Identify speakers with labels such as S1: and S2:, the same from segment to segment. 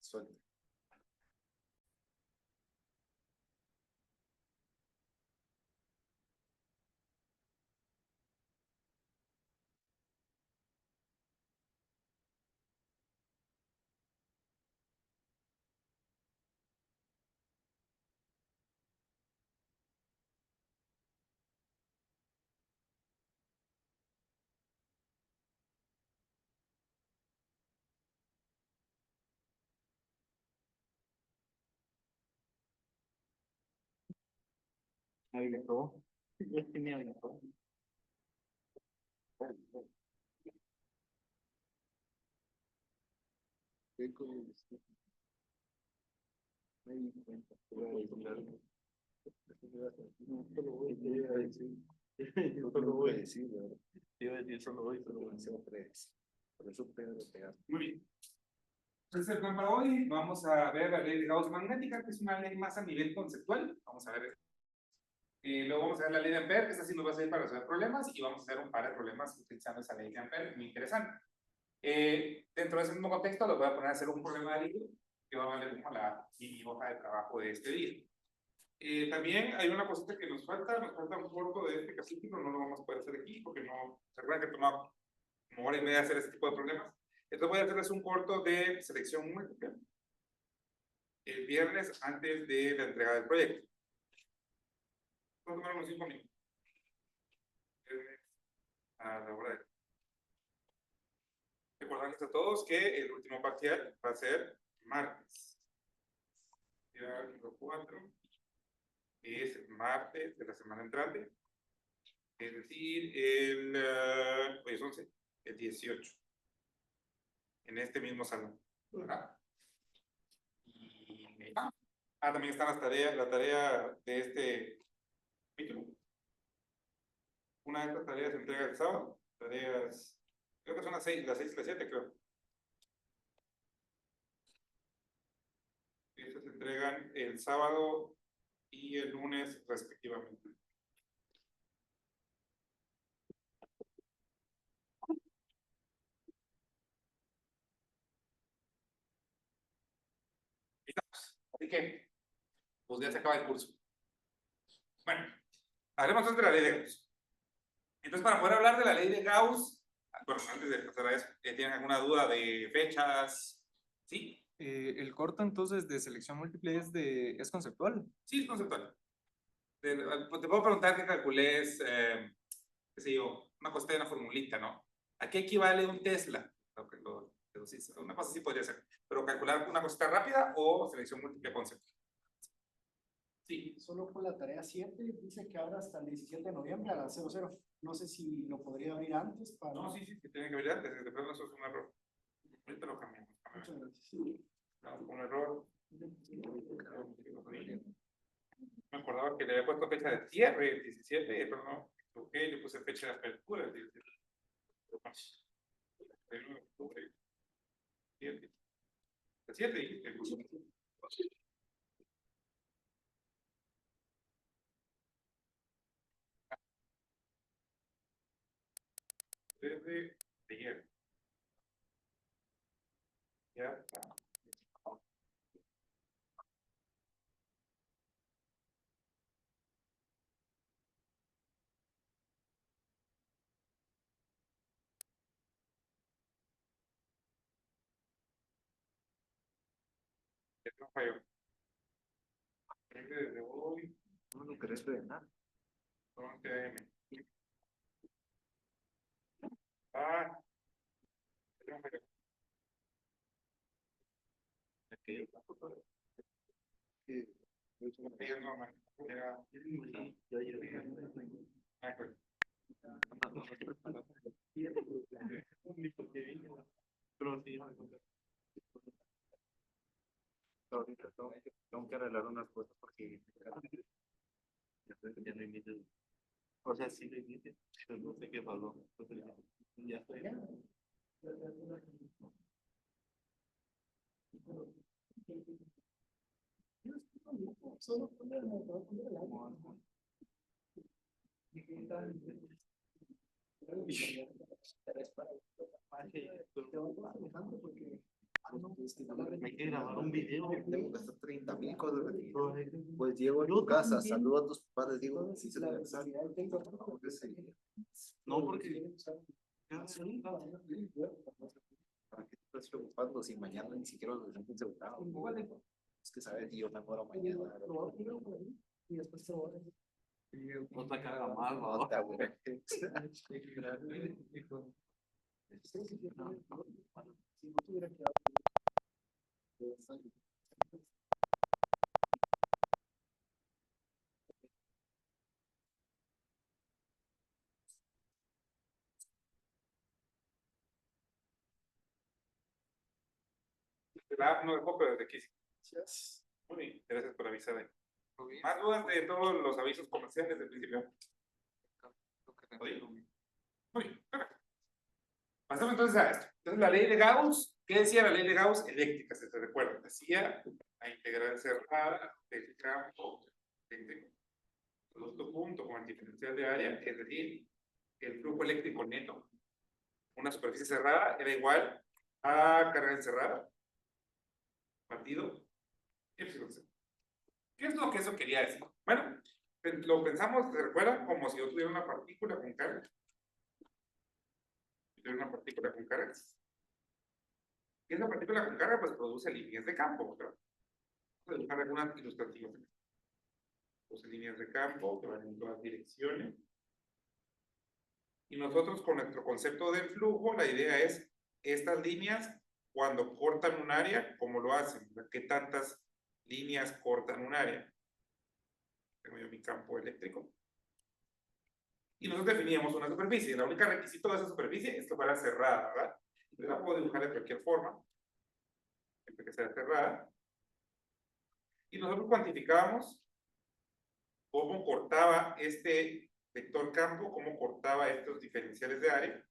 S1: Suelta. Habilitó. Ya tenía habilitado. No te lo voy a decir. No te lo voy a decir. Te iba a decir solo hoy, pero bueno, siempre es. Por eso tengo que pegar.
S2: Muy bien. Entonces, el plan para hoy, vamos a ver la ley de Gauss magnética, que es una ley más a nivel conceptual. Vamos a ver. Luego vamos a ver la ley de Ampère, que esa sí nos va a servir para resolver problemas, y vamos a hacer un par de problemas utilizando esa ley de Ampère, muy interesante. Dentro de ese mismo contexto, los voy a poner a hacer un problema de libro, que va a valer como mi hoja de trabajo de este día. También hay una cosita que nos falta un corto de este capítulo, no lo vamos a poder hacer aquí, porque no, se acuerdan que toma como hora y media hacer este tipo de problemas. Entonces voy a hacerles un corto de selección múltiple el viernes antes de la entrega del proyecto. Vamos a tomar unos 5 minutos. A la hora de... Recordarles a todos que el último parcial va a ser martes. Día 4, que es martes de la semana entrante. Es decir, hoy es 11, el 18. En este mismo salón. ¿Verdad? Y, también están las tareas, la tarea de este capítulo. Una de estas tareas se entrega el sábado. Tareas, creo que son las 6 y las 7, creo. Estas se entregan el sábado y el lunes respectivamente. Así que, pues ya se acaba el curso. Bueno, hablemos entonces de la ley de Gauss. Entonces, para poder hablar de la ley de Gauss, bueno, antes de pasar a eso, ¿tienen alguna duda de fechas? ¿Sí?
S3: El corto entonces de selección múltiple es conceptual.
S2: Sí, es conceptual. Te puedo preguntar que calcules, qué sé yo, una cosa de una formulita, ¿no? ¿A qué equivale un Tesla? Una cosa así podría ser. Pero calcular una cosita rápida o selección múltiple conceptual. Sí.
S4: Solo por la tarea 7 dice que abra hasta el 17 de noviembre a las 00. No sé si lo podría abrir antes para...
S2: No, sí, tiene que abrir antes. De pronto eso es un error. Ahorita lo cambiamos.
S4: Muchas gracias. Sí.
S2: Un error. Me acordaba que le había puesto fecha de cierre, el 17, pero no. Ok, le puse fecha de apertura, el 17. El 9 de octubre. 7. El 7 dijiste. Desde ayer. Ya está. Ya no falló. Desde hoy.
S1: No lo querés frenar.
S2: 11 AM. Ah, ya no falló. Ayer no, man. Era... Ah, pues.
S1: Ahorita tengo que arreglar unas cosas porque ya no emite. O sea, sí lo emite, pero no sé qué pasó. Ya estoy.
S4: Solo poner el agua.
S1: que grabar un video.
S5: Tengo que hacer 30.000 cosas. Pues llego a tu casa, saludo a tus padres, digo, si se le
S1: No, porque
S5: ¿para qué te estás preocupando si mañana ni siquiera lo dejan asegurado? Es que sabes, yo me muero mañana.
S4: Y después se va.
S1: no te carga mal,
S5: No
S1: ¿no?
S5: te aburres.
S4: Si no tuviera que
S2: No dejó, pero desde aquí sí. Muy bien, gracias por avisar. ¿Más dudas de todos los avisos comerciales del principio? Muy bien, perfecto. Pasamos entonces a esto. Entonces, la ley de Gauss, ¿qué decía la ley de Gauss? Eléctrica, si se recuerda. Decía la integral cerrada del campo eléctrico. Producto punto con el diferencial de área, es decir, el flujo eléctrico neto, una superficie cerrada, era igual a carga encerrada, partido, epsilon C. ¿Qué es lo que eso quería decir? Bueno, lo pensamos, ¿se recuerdan? Como si yo tuviera una partícula con carga. Tuviera una partícula con carga. Y esa partícula con carga pues produce líneas de campo, ¿verdad? Vamos a dibujar algunas ilustrativas. Produce líneas de campo que van en todas direcciones. Y nosotros con nuestro concepto del flujo, la idea es estas líneas cuando cortan un área, ¿cómo lo hacen? ¿Qué tantas líneas cortan un área? Tengo yo mi campo eléctrico. Y nosotros definíamos una superficie. El único requisito de esa superficie es que fuera cerrada, ¿verdad? Entonces la puedo dibujar de cualquier forma, siempre que sea cerrada. Y nosotros cuantificábamos cómo cortaba este vector campo, cómo cortaba estos diferenciales de área.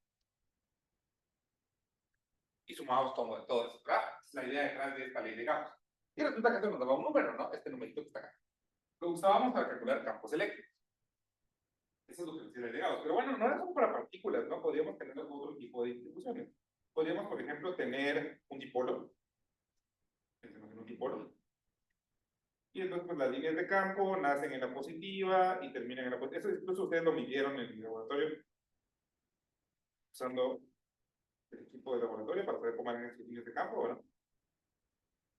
S2: Y sumamos todo eso, ¿verdad? Es la idea detrás de esta ley de Gauss. Y resulta que esto nos daba un número, ¿no? Este numerito que está acá. Lo usábamos para calcular campos eléctricos. Eso es lo que decía la ley de Gauss. Pero bueno, no era solo para partículas, ¿no? Podríamos tener otro tipo de distribuciones. Podríamos, por ejemplo, tener un dipolo. Pensemos en un dipolo. Y entonces, pues las líneas de campo nacen en la positiva y terminan en la positiva. Eso incluso ustedes lo midieron en el laboratorio, usando el equipo de laboratorio para saber cómo eran esas líneas de campo, ¿verdad?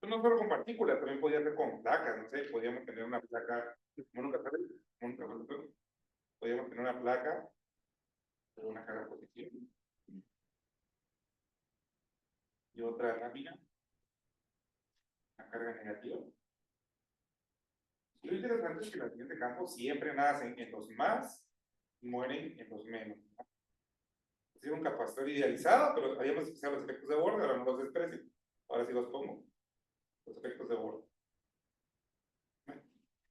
S2: Pues no solo con partículas, también podía ser con placas, no sé, podíamos tener una placa monocatálica, podíamos tener una placa de una carga positiva y otra lámina, una carga negativa. Y lo interesante es que las líneas de campo siempre nacen en los más y mueren en los menos. Es decir, un capacitor idealizado, pero habíamos expresado los efectos de borde, ahora no los desprecio. Ahora sí los pongo. Los efectos de borde.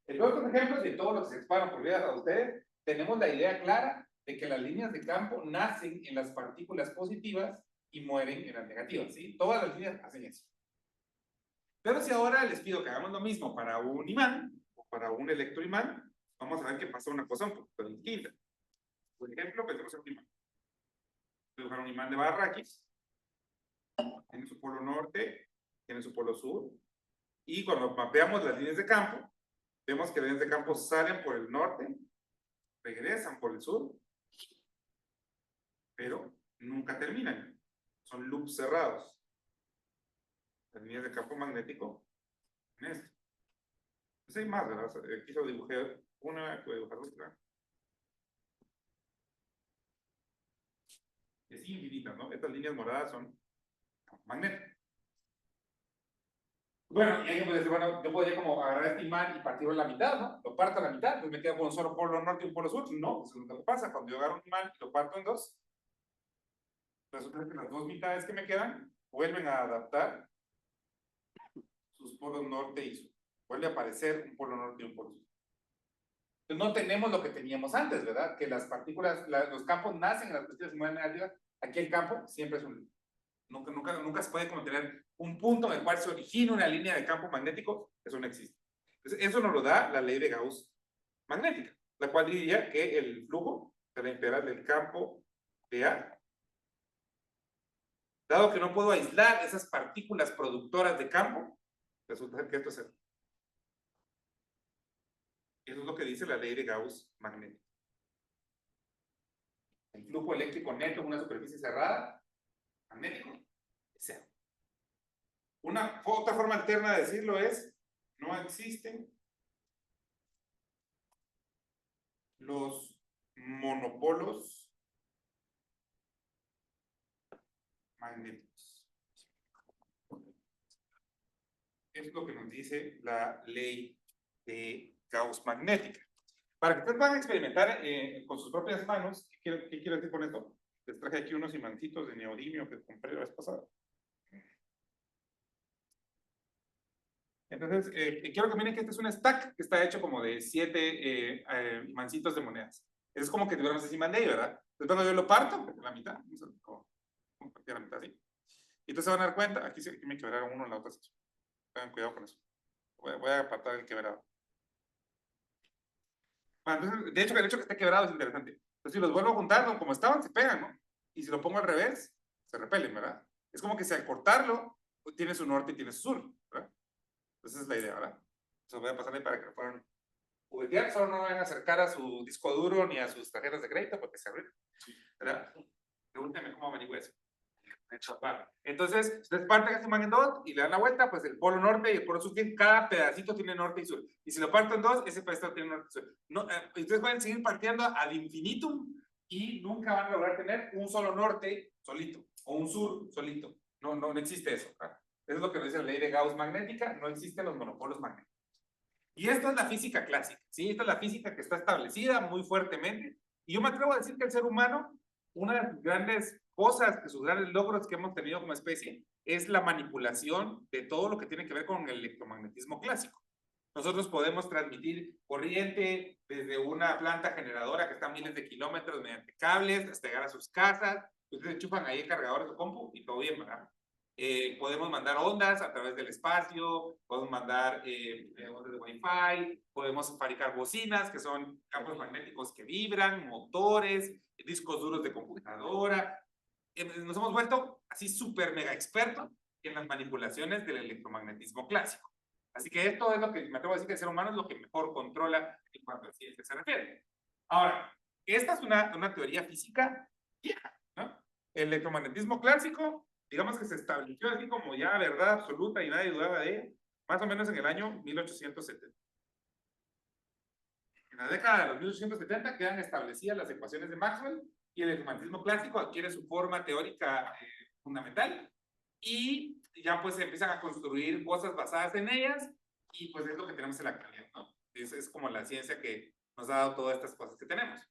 S2: En todos estos ejemplos y en todos los que se exparan por vida a ustedes, tenemos la idea clara de que las líneas de campo nacen en las partículas positivas y mueren en las negativas, ¿sí? Todas las líneas hacen eso. Pero si ahora les pido que hagamos lo mismo para un imán, o para un electroimán, vamos a ver que pasa una cosa un poquito distinta. Por ejemplo, pensemos en un imán. Voy a dibujar un imán de barra aquí. Tiene su polo norte, tiene su polo sur. Y cuando mapeamos las líneas de campo, vemos que las líneas de campo salen por el norte, regresan por el sur, pero nunca terminan. Son loops cerrados. Las líneas de campo magnético en esto. Pues hay más, ¿verdad? Aquí solo dibujé una, puedo dibujar otra. Es infinita, ¿no? Estas líneas moradas son magnéticas. Bueno, y ahí puede decir, bueno, yo podría como agarrar este imán y partirlo a la mitad, ¿no? Lo parto a la mitad, pues me queda con un solo polo norte y un polo sur. No, eso es lo que pasa. Cuando yo agarro un imán y lo parto en dos, resulta que las dos mitades que me quedan vuelven a adaptar sus polos norte y sur. Vuelve a aparecer un polo norte y un polo sur. Entonces no tenemos lo que teníamos antes, ¿verdad? Que las partículas, los campos nacen en las positivas y mueven negativas. Aquí el campo siempre es un... Nunca se puede como tener un punto en el cual se origina una línea de campo magnético. Eso no existe. Entonces, eso nos lo da la ley de Gauss magnética, la cual diría que el flujo de la integral del campo de A Dado que no puedo aislar esas partículas productoras de campo, resulta ser que esto es cero. Eso es lo que dice la ley de Gauss magnética. El flujo eléctrico neto en una superficie cerrada, magnético, es cero. Otra forma alterna de decirlo es, no existen los monopolos magnéticos. Es lo que nos dice la ley de Gauss magnética. Para que ustedes puedan experimentar con sus propias manos, ¿qué quiero decir con esto? Les traje aquí unos imancitos de neodimio que compré la vez pasada. Entonces, quiero que miren que este es un stack que está hecho como de 7 imancitos de monedas. Eso es como que tuviéramos ese imán de ahí, ¿verdad? Entonces, cuando yo lo parto, la mitad, como partir la mitad así. Y entonces se van a dar cuenta, aquí me quebraron uno en la otra sección. Tengan cuidado con eso. Voy a apartar el quebrado. Bueno, entonces, de hecho, el hecho que esté quebrado es interesante. Entonces, si los vuelvo a juntar, como estaban, se pegan, ¿no? Y si lo pongo al revés, se repelen, ¿verdad? Es como que si al cortarlo, pues, tiene su norte y tiene su sur, ¿verdad? Esa es la idea, ¿verdad? Eso voy a pasarle para que lo puedan juguetear. Solo no vayan a acercar a su disco duro ni a sus tarjetas de crédito porque se arruinan, ¿verdad? Pregúntame cómo averiguo eso. Vale. Entonces, ustedes parten este man en dos y le dan la vuelta, pues el polo norte y el polo sur, cada pedacito tiene norte y sur. Y si lo parto en dos, ese pedacito tiene norte y sur. No, ustedes pueden seguir partiendo ad infinitum y nunca van a lograr tener un solo norte solito o un sur solito. No existe eso, ¿verdad? Eso es lo que nos dice la ley de Gauss magnética, no existen los monopolos magnéticos. Y esto es la física clásica, ¿sí? Esta es la física que está establecida muy fuertemente. Y yo me atrevo a decir que el ser humano, una de sus grandes cosas, sus grandes logros que hemos tenido como especie, es la manipulación de todo lo que tiene que ver con el electromagnetismo clásico. Nosotros podemos transmitir corriente desde una planta generadora que está a miles de kilómetros mediante cables hasta llegar a sus casas. Ustedes enchufan ahí el cargador de su compu y todo bien, ¿verdad? Podemos mandar ondas a través del espacio, podemos mandar ondas de Wi-Fi, podemos fabricar bocinas que son campos magnéticos que vibran, motores, discos duros de computadora. Nos hemos vuelto así súper mega expertos en las manipulaciones del electromagnetismo clásico. Así que esto es lo que me atrevo a decir que el ser humano es lo que mejor controla en cuanto a ciencia se refiere. Ahora, esta es una teoría física vieja, ¿no? El electromagnetismo clásico, digamos que se estableció así como ya verdad absoluta y nadie dudaba de ella, más o menos en el año 1870. En la década de los 1870 quedan establecidas las ecuaciones de Maxwell y el electromagnetismo clásico adquiere su forma teórica fundamental y ya pues se empiezan a construir cosas basadas en ellas y pues es lo que tenemos en la actualidad, ¿no? Es como la ciencia que nos ha dado todas estas cosas que tenemos.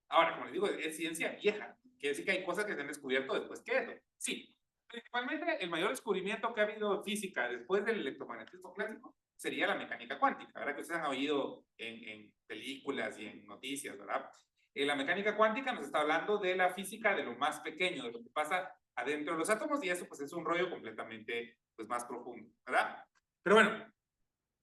S2: Ahora, como les digo, es ciencia vieja. Quiere decir que hay cosas que se han descubierto después que eso. Sí, principalmente el mayor descubrimiento que ha habido en física después del electromagnetismo clásico sería la mecánica cuántica, ¿verdad? Que ustedes han oído en películas y en noticias, ¿verdad? La mecánica cuántica nos está hablando de la física de lo más pequeño, de lo que pasa adentro de los átomos, y eso pues es un rollo completamente pues más profundo, ¿verdad? Pero bueno,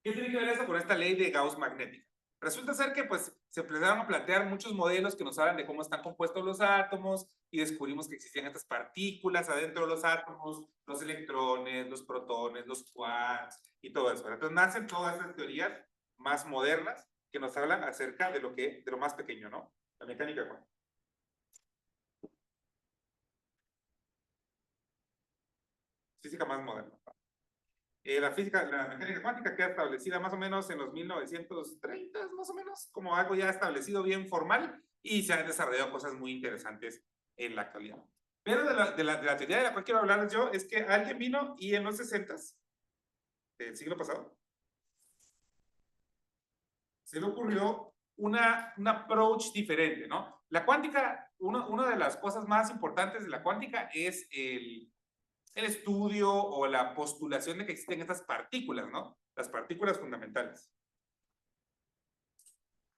S2: ¿qué tiene que ver eso con esta ley de Gauss magnética? Resulta ser que pues se empezaron a plantear muchos modelos que nos hablan de cómo están compuestos los átomos y descubrimos que existían estas partículas adentro de los átomos, los electrones, los protones, los quarks y todo eso. Entonces nacen todas esas teorías más modernas que nos hablan acerca de lo más pequeño, ¿no? La mecánica cuántica. Física más moderna. La mecánica cuántica queda establecida más o menos en los 1930, más o menos, como algo ya establecido bien formal, y se han desarrollado cosas muy interesantes en la actualidad. Pero de la teoría de la cual quiero hablarles yo es que alguien vino y en los 60s del siglo pasado se le ocurrió un approach diferente, ¿no? La cuántica, una de las cosas más importantes de la cuántica es el estudio o la postulación de que existen estas partículas, ¿no? Las partículas fundamentales.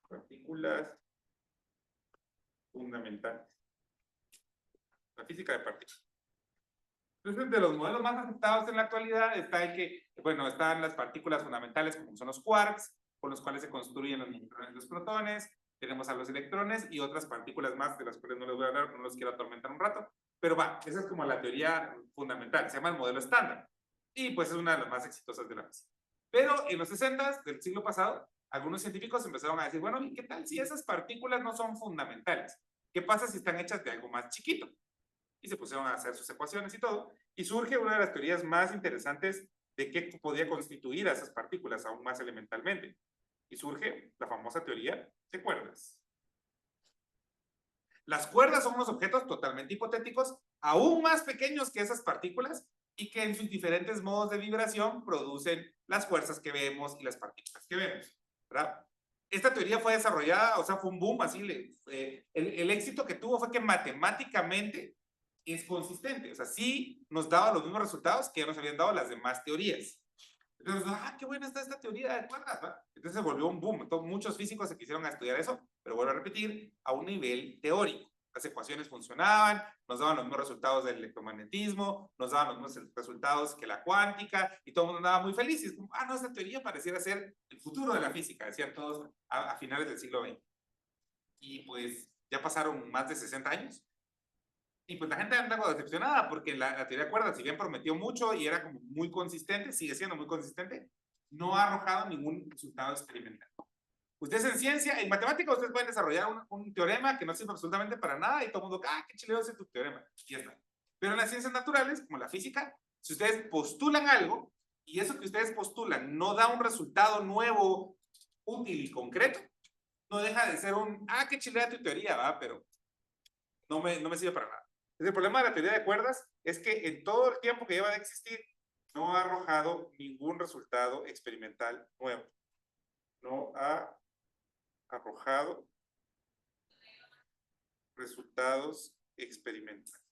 S2: Partículas fundamentales. La física de partículas. Entonces, de los modelos más aceptados en la actualidad está el que, bueno, están las partículas fundamentales como son los quarks, con los cuales se construyen los neutrones y los protones, tenemos a los electrones y otras partículas más de las cuales no les voy a hablar, no los quiero atormentar un rato, Pero va, esa es como la teoría fundamental, se llama el modelo estándar. Y pues es una de las más exitosas de la física. Pero en los 60 del siglo pasado, algunos científicos empezaron a decir, bueno, ¿y qué tal si esas partículas no son fundamentales? ¿Qué pasa si están hechas de algo más chiquito? Y se pusieron a hacer sus ecuaciones y todo, y surge una de las teorías más interesantes de qué podía constituir a esas partículas aún más elementalmente. Y surge la famosa teoría de cuerdas. Las cuerdas son unos objetos totalmente hipotéticos, aún más pequeños que esas partículas, y que en sus diferentes modos de vibración producen las fuerzas que vemos y las partículas que vemos, ¿verdad? Esta teoría fue desarrollada, o sea, fue un boom, así, el éxito que tuvo fue que matemáticamente es consistente, o sea, sí nos daba los mismos resultados que ya nos habían dado las demás teorías. Entonces, qué buena está esta teoría de cuerdas, ¿va? Entonces se volvió un boom. Entonces, muchos físicos se quisieron estudiar eso, pero vuelvo a repetir, a un nivel teórico. Las ecuaciones funcionaban, nos daban los mismos resultados del electromagnetismo, nos daban los mismos resultados que la cuántica, y todo el mundo andaba muy feliz. Y es como, no, esta teoría pareciera ser el futuro de la física, decían todos a finales del siglo XX. Y pues ya pasaron más de 60 años. Y pues la gente anda algo decepcionada porque la teoría de cuerdas, si bien prometió mucho y era como muy consistente, sigue siendo muy consistente, no ha arrojado ningún resultado experimental. Ustedes en ciencia, en matemática, ustedes pueden desarrollar un teorema que no sirve absolutamente para nada y todo el mundo, qué chileo es tu teorema, y ya está. Pero en las ciencias naturales, como la física, si ustedes postulan algo y eso que ustedes postulan no da un resultado nuevo, útil y concreto, no deja de ser qué chilea tu teoría, va, pero no me sirve para nada. El problema de la teoría de cuerdas es que en todo el tiempo que lleva de existir no ha arrojado ningún resultado experimental nuevo. No ha arrojado resultados experimentales.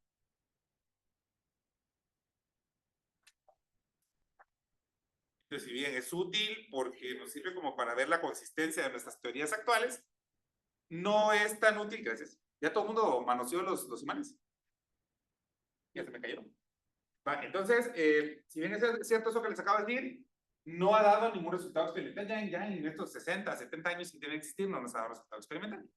S2: Entonces, si bien es útil porque nos sirve como para ver la consistencia de nuestras teorías actuales, no es tan útil, gracias. ¿Ya todo el mundo manoseó los imanes? Ya se me cayeron. Entonces, si bien es cierto eso que les acabo de decir, no ha dado ningún resultado experimental. Ya en estos 60, 70 años que tiene que existir, no nos ha dado resultado experimental.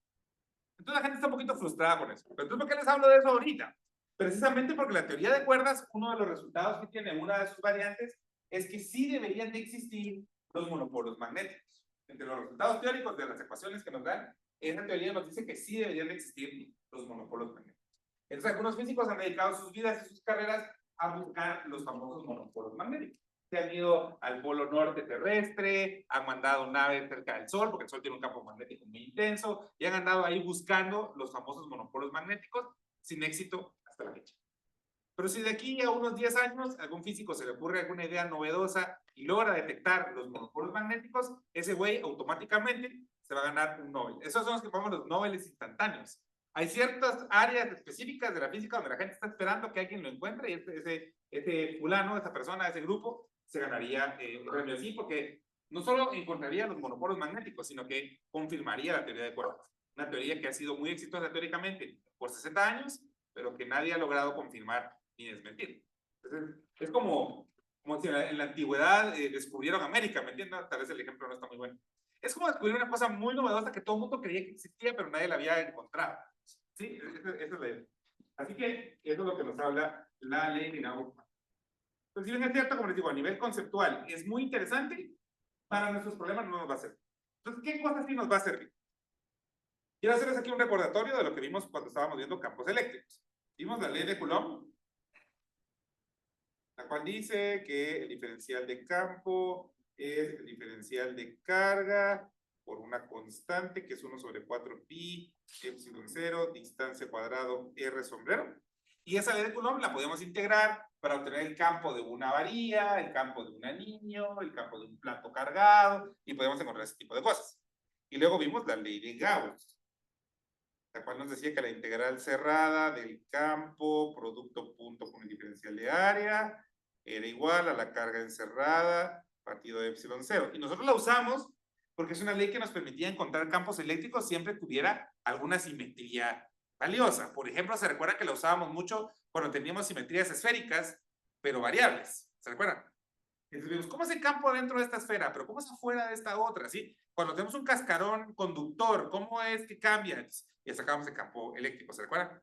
S2: Entonces la gente está un poquito frustrada con eso. Pero entonces, ¿por qué les hablo de eso ahorita? Precisamente porque la teoría de cuerdas, uno de los resultados que tiene una de sus variantes, es que sí deberían de existir los monopolos magnéticos. Entre los resultados teóricos de las ecuaciones que nos dan, esa teoría nos dice que sí deberían de existir los monopolos magnéticos. Entonces algunos físicos han dedicado sus vidas y sus carreras a buscar los famosos monopolos magnéticos. Se han ido al polo norte terrestre, han mandado naves cerca del Sol, porque el Sol tiene un campo magnético muy intenso, y han andado ahí buscando los famosos monopolos magnéticos, sin éxito hasta la fecha. Pero si de aquí a unos 10 años algún físico se le ocurre alguna idea novedosa y logra detectar los monopolos magnéticos, ese güey automáticamente se va a ganar un Nobel. Esos son los que llamamos los Nobeles instantáneos. Hay ciertas áreas específicas de la física donde la gente está esperando que alguien lo encuentre y ese fulano, esa persona, ese grupo, se ganaría un premio así porque no solo encontraría los monopolos magnéticos, sino que confirmaría la teoría de cuerdas. Una teoría que ha sido muy exitosa teóricamente por 60 años, pero que nadie ha logrado confirmar ni desmentir. Entonces, es como si en la antigüedad descubrieron América, ¿me entiendes? Tal vez el ejemplo no está muy bueno. Es como descubrir una cosa muy novedosa que todo el mundo creía que existía, pero nadie la había encontrado. Sí, esa es la idea. Así que eso es lo que nos habla la ley de Gauss. Pues si bien es cierto, como les digo, a nivel conceptual es muy interesante, para nuestros problemas no nos va a servir. Entonces, ¿qué cosas sí nos va a servir? Quiero hacerles aquí un recordatorio de lo que vimos cuando estábamos viendo campos eléctricos. Vimos la ley de Coulomb, la cual dice que el diferencial de campo es el diferencial de carga por una constante que es 1 sobre 4 pi, epsilon 0, distancia cuadrado r sombrero. Y esa ley de Coulomb la podemos integrar para obtener el campo de una varilla, el campo de un anillo, el campo de un plato cargado, y podemos encontrar ese tipo de cosas. Y luego vimos la ley de Gauss, la cual nos decía que la integral cerrada del campo producto punto con el diferencial de área era igual a la carga encerrada partido de epsilon 0. Y nosotros la usamos porque es una ley que nos permitía encontrar campos eléctricos siempre que hubiera alguna simetría valiosa. Por ejemplo, se recuerda que la usábamos mucho cuando teníamos simetrías esféricas, pero variables. ¿Se recuerdan? Entonces vemos, ¿cómo es el campo dentro de esta esfera? Pero ¿cómo es afuera de esta otra? ¿Sí? Cuando tenemos un cascarón conductor, ¿cómo es que cambia? Entonces, ya sacamos el campo eléctrico, ¿se recuerdan?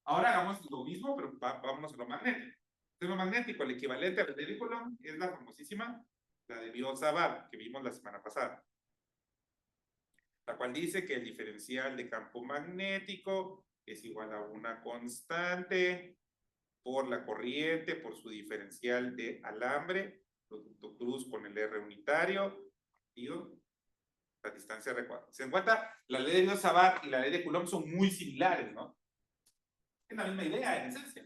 S2: Ahora hagamos lo mismo, pero vámonos a lo magnético. De lo magnético, el equivalente a la ley de Coulomb es la famosísima, la de Biot-Savart, que vimos la semana pasada. La cual dice que el diferencial de campo magnético es igual a una constante por la corriente, por su diferencial de alambre, producto cruz con el R unitario, digo, la distancia R cuadrada. ¿Se dan cuenta? La ley de Biot-Savart y la ley de Coulomb son muy similares, ¿no? Es la misma idea, en esencia.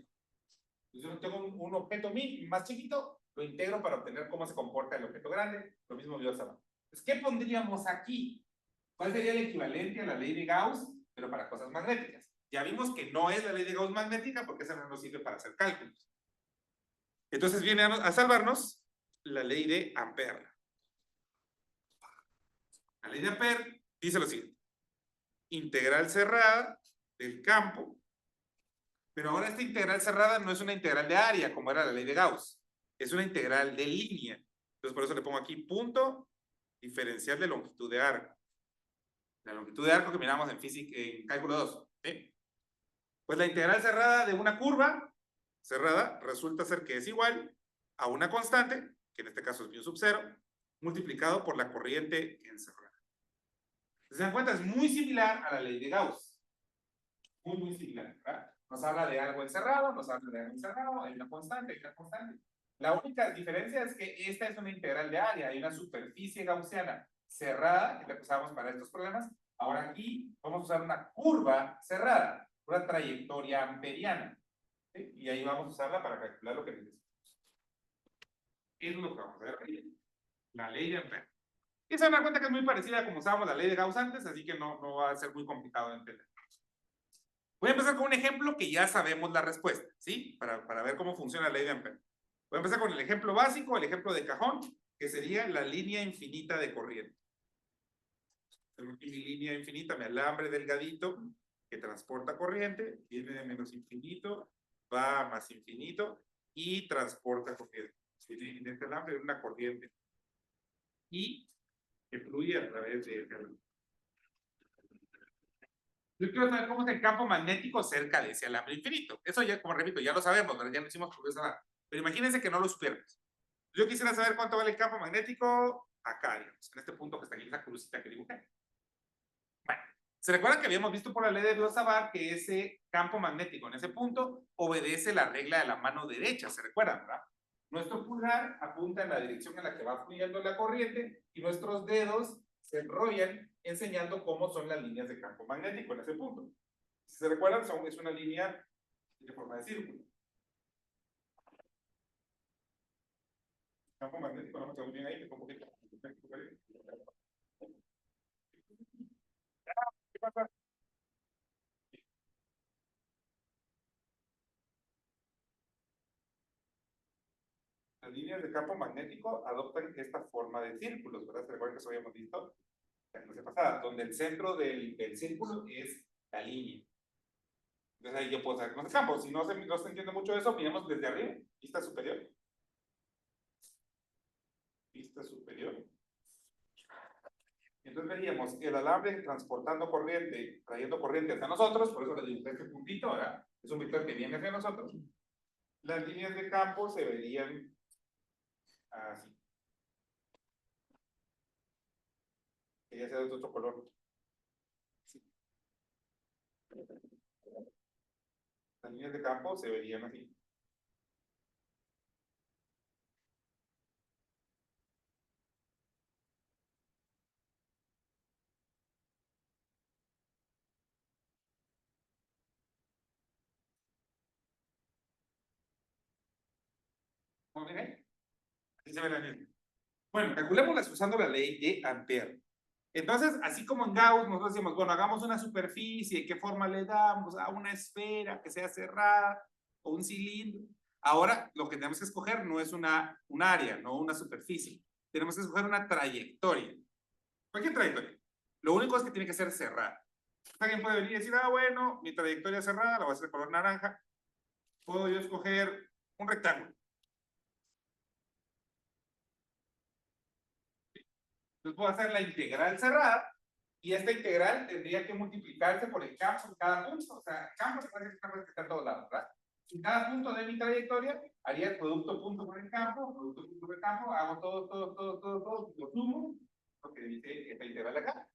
S2: Yo tengo un objeto más chiquito, lo integro para obtener cómo se comporta el objeto grande, lo mismo Biot-Savart. Entonces, ¿qué pondríamos aquí? ¿Cuál sería el equivalente a la ley de Gauss, pero para cosas magnéticas? Ya vimos que no es la ley de Gauss magnética porque esa no nos sirve para hacer cálculos. Entonces viene a salvarnos la ley de Ampère. La ley de Ampère dice lo siguiente: integral cerrada del campo, pero ahora esta integral cerrada no es una integral de área como era la ley de Gauss, es una integral de línea. Entonces por eso le pongo aquí punto diferencial de longitud de arco. La longitud de arco que miramos en física, en cálculo 2. ¿Sí? Pues la integral cerrada de una curva cerrada resulta ser que es igual a una constante, que en este caso es mu sub 0, multiplicado por la corriente encerrada. ¿Se dan cuenta? Es muy similar a la ley de Gauss. Muy similar, ¿verdad? Nos habla de algo encerrado, nos habla de algo encerrado, hay una constante, hay una constante. La única diferencia es que esta es una integral de área, hay una superficie gaussiana cerrada, que la usamos para estos problemas. Ahora aquí vamos a usar una curva cerrada, una trayectoria amperiana. ¿Sí? Y ahí vamos a usarla para calcular lo que necesitamos. Eso es lo que vamos a ver ahí. La ley de Ampère. Y se van a dar cuenta que es muy parecida a como usábamos la ley de Gauss antes, así que no va a ser muy complicado de entender. Voy a empezar con un ejemplo que ya sabemos la respuesta, ¿sí? Para ver cómo funciona la ley de Ampère. Voy a empezar con el ejemplo básico, el ejemplo de cajón, que sería la línea infinita de corriente. Tengo aquí mi línea infinita, mi alambre delgadito, que transporta corriente, viene de menos infinito, va a más infinito, y transporta corriente. En este alambre hay una corriente. Y que fluye a través de este alambre. Yo quiero saber cómo es el campo magnético cerca de ese alambre infinito. Eso ya, como repito, ya lo sabemos, pero ya lo hicimos por esa. Pero imagínense que no lo supiéramos. Yo quisiera saber cuánto vale el campo magnético acá, digamos, en este punto que está aquí, esa crucita que dibujé. Bueno, ¿se recuerdan que habíamos visto por la ley de Biot-Savart que ese campo magnético en ese punto obedece la regla de la mano derecha? ¿Se recuerdan, verdad? Nuestro pulgar apunta en la dirección en la que va fluyendo la corriente y nuestros dedos se enrollan enseñando cómo son las líneas de campo magnético en ese punto. Si se recuerdan, es una línea de forma de círculo. Campo magnético, no me quedó bien ahí, te pongo un poquito. ¿Qué pasa? Las líneas de campo magnético adoptan esta forma de círculos, ¿verdad? ¿Se recuerdan que eso habíamos visto la clase pasada? Donde el centro del círculo es la línea. Entonces ahí yo puedo saber con el campo. Si no se entiende mucho eso, miremos desde arriba, vista superior. Vista superior. Entonces veríamos el alambre transportando corriente, trayendo corriente hacia nosotros, por eso le dibujé este puntito, ¿verdad? Es un vector que viene hacia nosotros. Las líneas de campo se verían así. Que ya sea de otro color. Sí. Las líneas de campo se verían así. ¿Cómo ven ahí? Así se ve la línea. Bueno, calculémoslas usando la ley de Ampère. Entonces, así como en Gauss, nosotros decimos, bueno, hagamos una superficie, ¿qué forma le damos? A una esfera que sea cerrada o un cilindro. Ahora, lo que tenemos que escoger no es un área, no una superficie. Tenemos que escoger una trayectoria. Cualquier trayectoria. Lo único es que tiene que ser cerrada. Alguien puede venir y decir, ah, bueno, mi trayectoria es cerrada, la voy a hacer de color naranja. Puedo yo escoger un rectángulo. Entonces puedo hacer la integral cerrada Y esta integral tendría que multiplicarse por el campo en cada punto. O sea, el campo se puede que está en todos lados, ¿verdad? En cada punto de mi trayectoria haría el producto punto por el campo, producto punto por el campo, hago todo, lo sumo, lo que dice esta integral de acá.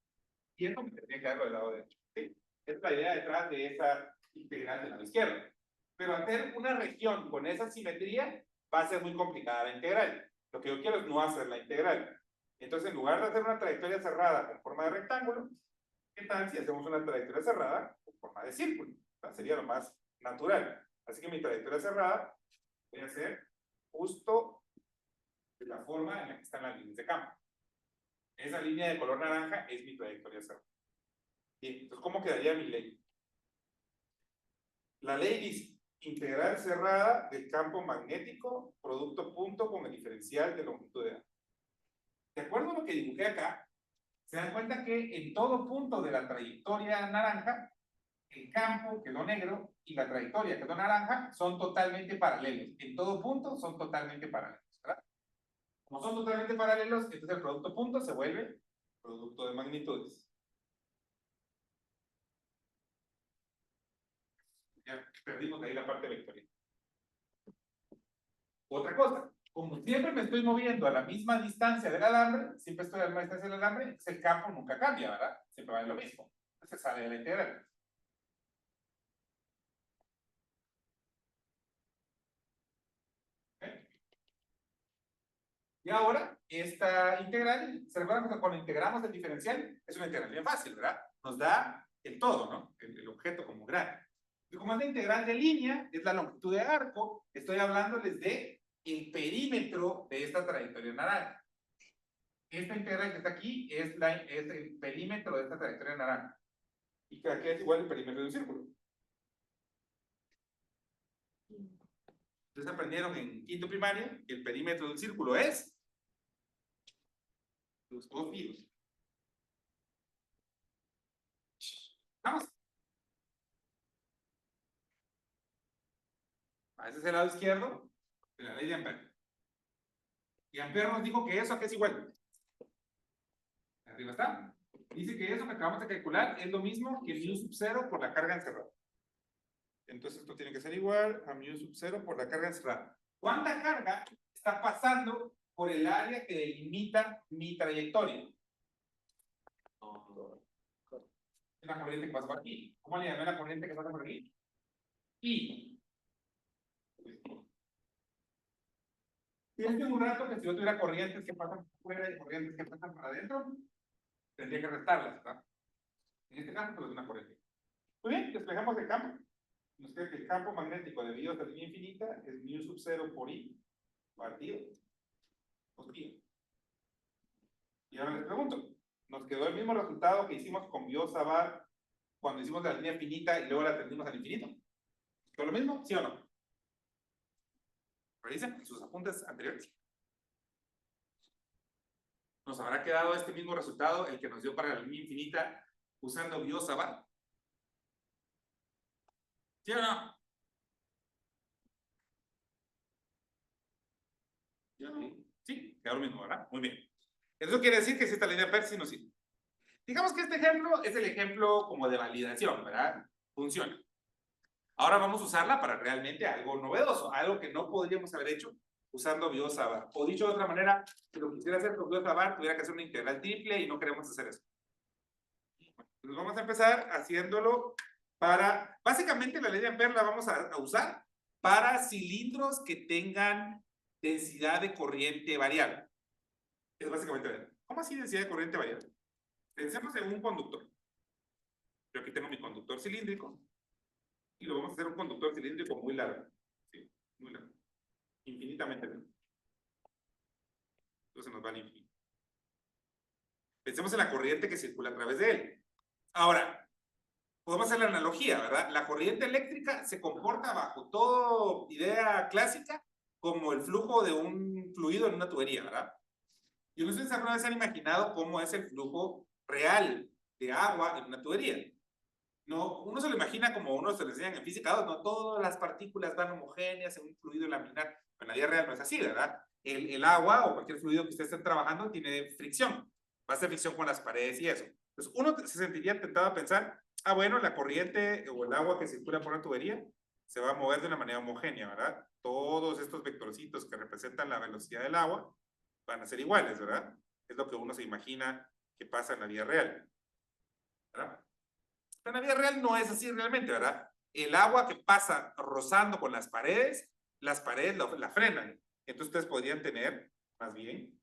S2: Y esto me tendría que darlo del lado derecho. ¿Sí? Esta es la idea detrás de esa integral del lado izquierdo. Pero hacer una región con esa simetría va a ser muy complicada la integral. Lo que yo quiero es no hacer la integral. Entonces, en lugar de hacer una trayectoria cerrada con forma de rectángulo, ¿qué tal si hacemos una trayectoria cerrada con forma de círculo? O sea, sería lo más natural. Así que mi trayectoria cerrada voy a hacer justo de la forma en la que están las líneas de campo. Esa línea de color naranja es mi trayectoria cerrada. Bien, entonces, ¿cómo quedaría mi ley? La ley dice integral cerrada del campo magnético, producto punto con el diferencial de longitud de A. De acuerdo a lo que dibujé acá, se dan cuenta que en todo punto de la trayectoria naranja, el campo quedó negro y la trayectoria quedó naranja, son totalmente paralelos. En todo punto son totalmente paralelos, ¿verdad? Como son totalmente paralelos, entonces el producto punto se vuelve producto de magnitudes. Ya perdimos de ahí la parte vectorial. Otra cosa, como siempre me estoy moviendo a la misma distancia del alambre, siempre estoy a la misma distancia del alambre, entonces el campo nunca cambia, ¿verdad? Siempre va en lo mismo. Entonces sale de la integral. ¿Okay? Y ahora, esta integral, ¿se recuerdan que cuando integramos el diferencial? Es una integral bien fácil, ¿verdad? Nos da el todo, ¿no? El objeto como grano. Y como es la integral de línea, es la longitud de arco, estoy hablándoles de el perímetro de esta trayectoria naranja. Esta integral que está aquí es el perímetro de esta trayectoria naranja. Y que aquí es igual el perímetro de un círculo. Ustedes aprendieron en quinto primaria que el perímetro de un círculo es los dos filos. Vamos. Ese es el lado izquierdo de la ley de Ampère. Y Ampère nos dijo que eso aquí es igual. Arriba está. Dice que eso que acabamos de calcular es lo mismo que mu sub 0 por la carga encerrada. Entonces esto tiene que ser igual a mu sub 0 por la carga encerrada. ¿Cuánta carga está pasando por el área que delimita mi trayectoria? Es la corriente que pasa por aquí. ¿Cómo le llamé la corriente que pasa por aquí? Y es un rato que si yo tuviera corrientes que pasan por fuera y corrientes que pasan para adentro, tendría que restarlas, ¿verdad? En este caso, pues es una corriente. Muy bien, despejamos el campo. Nos queda que el campo magnético debido a esta línea infinita es mu sub 0 por I partido por pi. Y ahora les pregunto, ¿nos quedó el mismo resultado que hicimos con Biot-Savart cuando hicimos la línea finita y luego la tendimos al infinito? ¿Quedó lo mismo? ¿Sí o no? Revisen en sus apuntes anteriores. ¿Nos habrá quedado este mismo resultado, el que nos dio para la línea infinita, usando Biot-Savart? ¿Sí o no? ¿Sí o no? Sí, quedó lo mismo, ¿verdad? Muy bien. Eso quiere decir que si esta línea per sí no sirve. Digamos que este ejemplo es el ejemplo como de validación, ¿verdad? Funciona. Ahora vamos a usarla para realmente algo novedoso, algo que no podríamos haber hecho usando Biot-Savart. O dicho de otra manera, si lo quisiera hacer con Biot-Savart, tuviera que hacer una integral triple y no queremos hacer eso. Entonces vamos a empezar haciéndolo para, básicamente la ley de Ampère la vamos a usar para cilindros que tengan densidad de corriente variable. Es básicamente, ¿cómo así densidad de corriente variable? Pensemos en un conductor. Yo aquí tengo mi conductor cilíndrico y lo vamos a hacer un conductor cilíndrico muy largo. Sí, muy largo. Infinitamente largo. Entonces nos va al infinito. Pensemos en la corriente que circula a través de él. Ahora, podemos hacer la analogía, ¿verdad? La corriente eléctrica se comporta bajo toda idea clásica como el flujo de un fluido en una tubería, ¿verdad? Y ustedes alguna vez han imaginado cómo es el flujo real de agua en una tubería. No, uno se lo imagina como uno se lo enseñan en física 2, no todas las partículas van homogéneas en un fluido laminar. Pero en la vida real no es así, ¿verdad? El agua o cualquier fluido que ustedes estén trabajando tiene fricción. Va a hacer fricción con las paredes y eso. Entonces, uno se sentiría tentado a pensar, ah, bueno, la corriente o el agua que circula por una tubería se va a mover de una manera homogénea, ¿verdad? Todos estos vectorcitos que representan la velocidad del agua van a ser iguales, ¿verdad? Es lo que uno se imagina que pasa en la vida real, ¿verdad? Pero en la vida real no es así realmente, ¿verdad? El agua que pasa rozando con las paredes la frenan. Entonces ustedes podrían tener, más bien,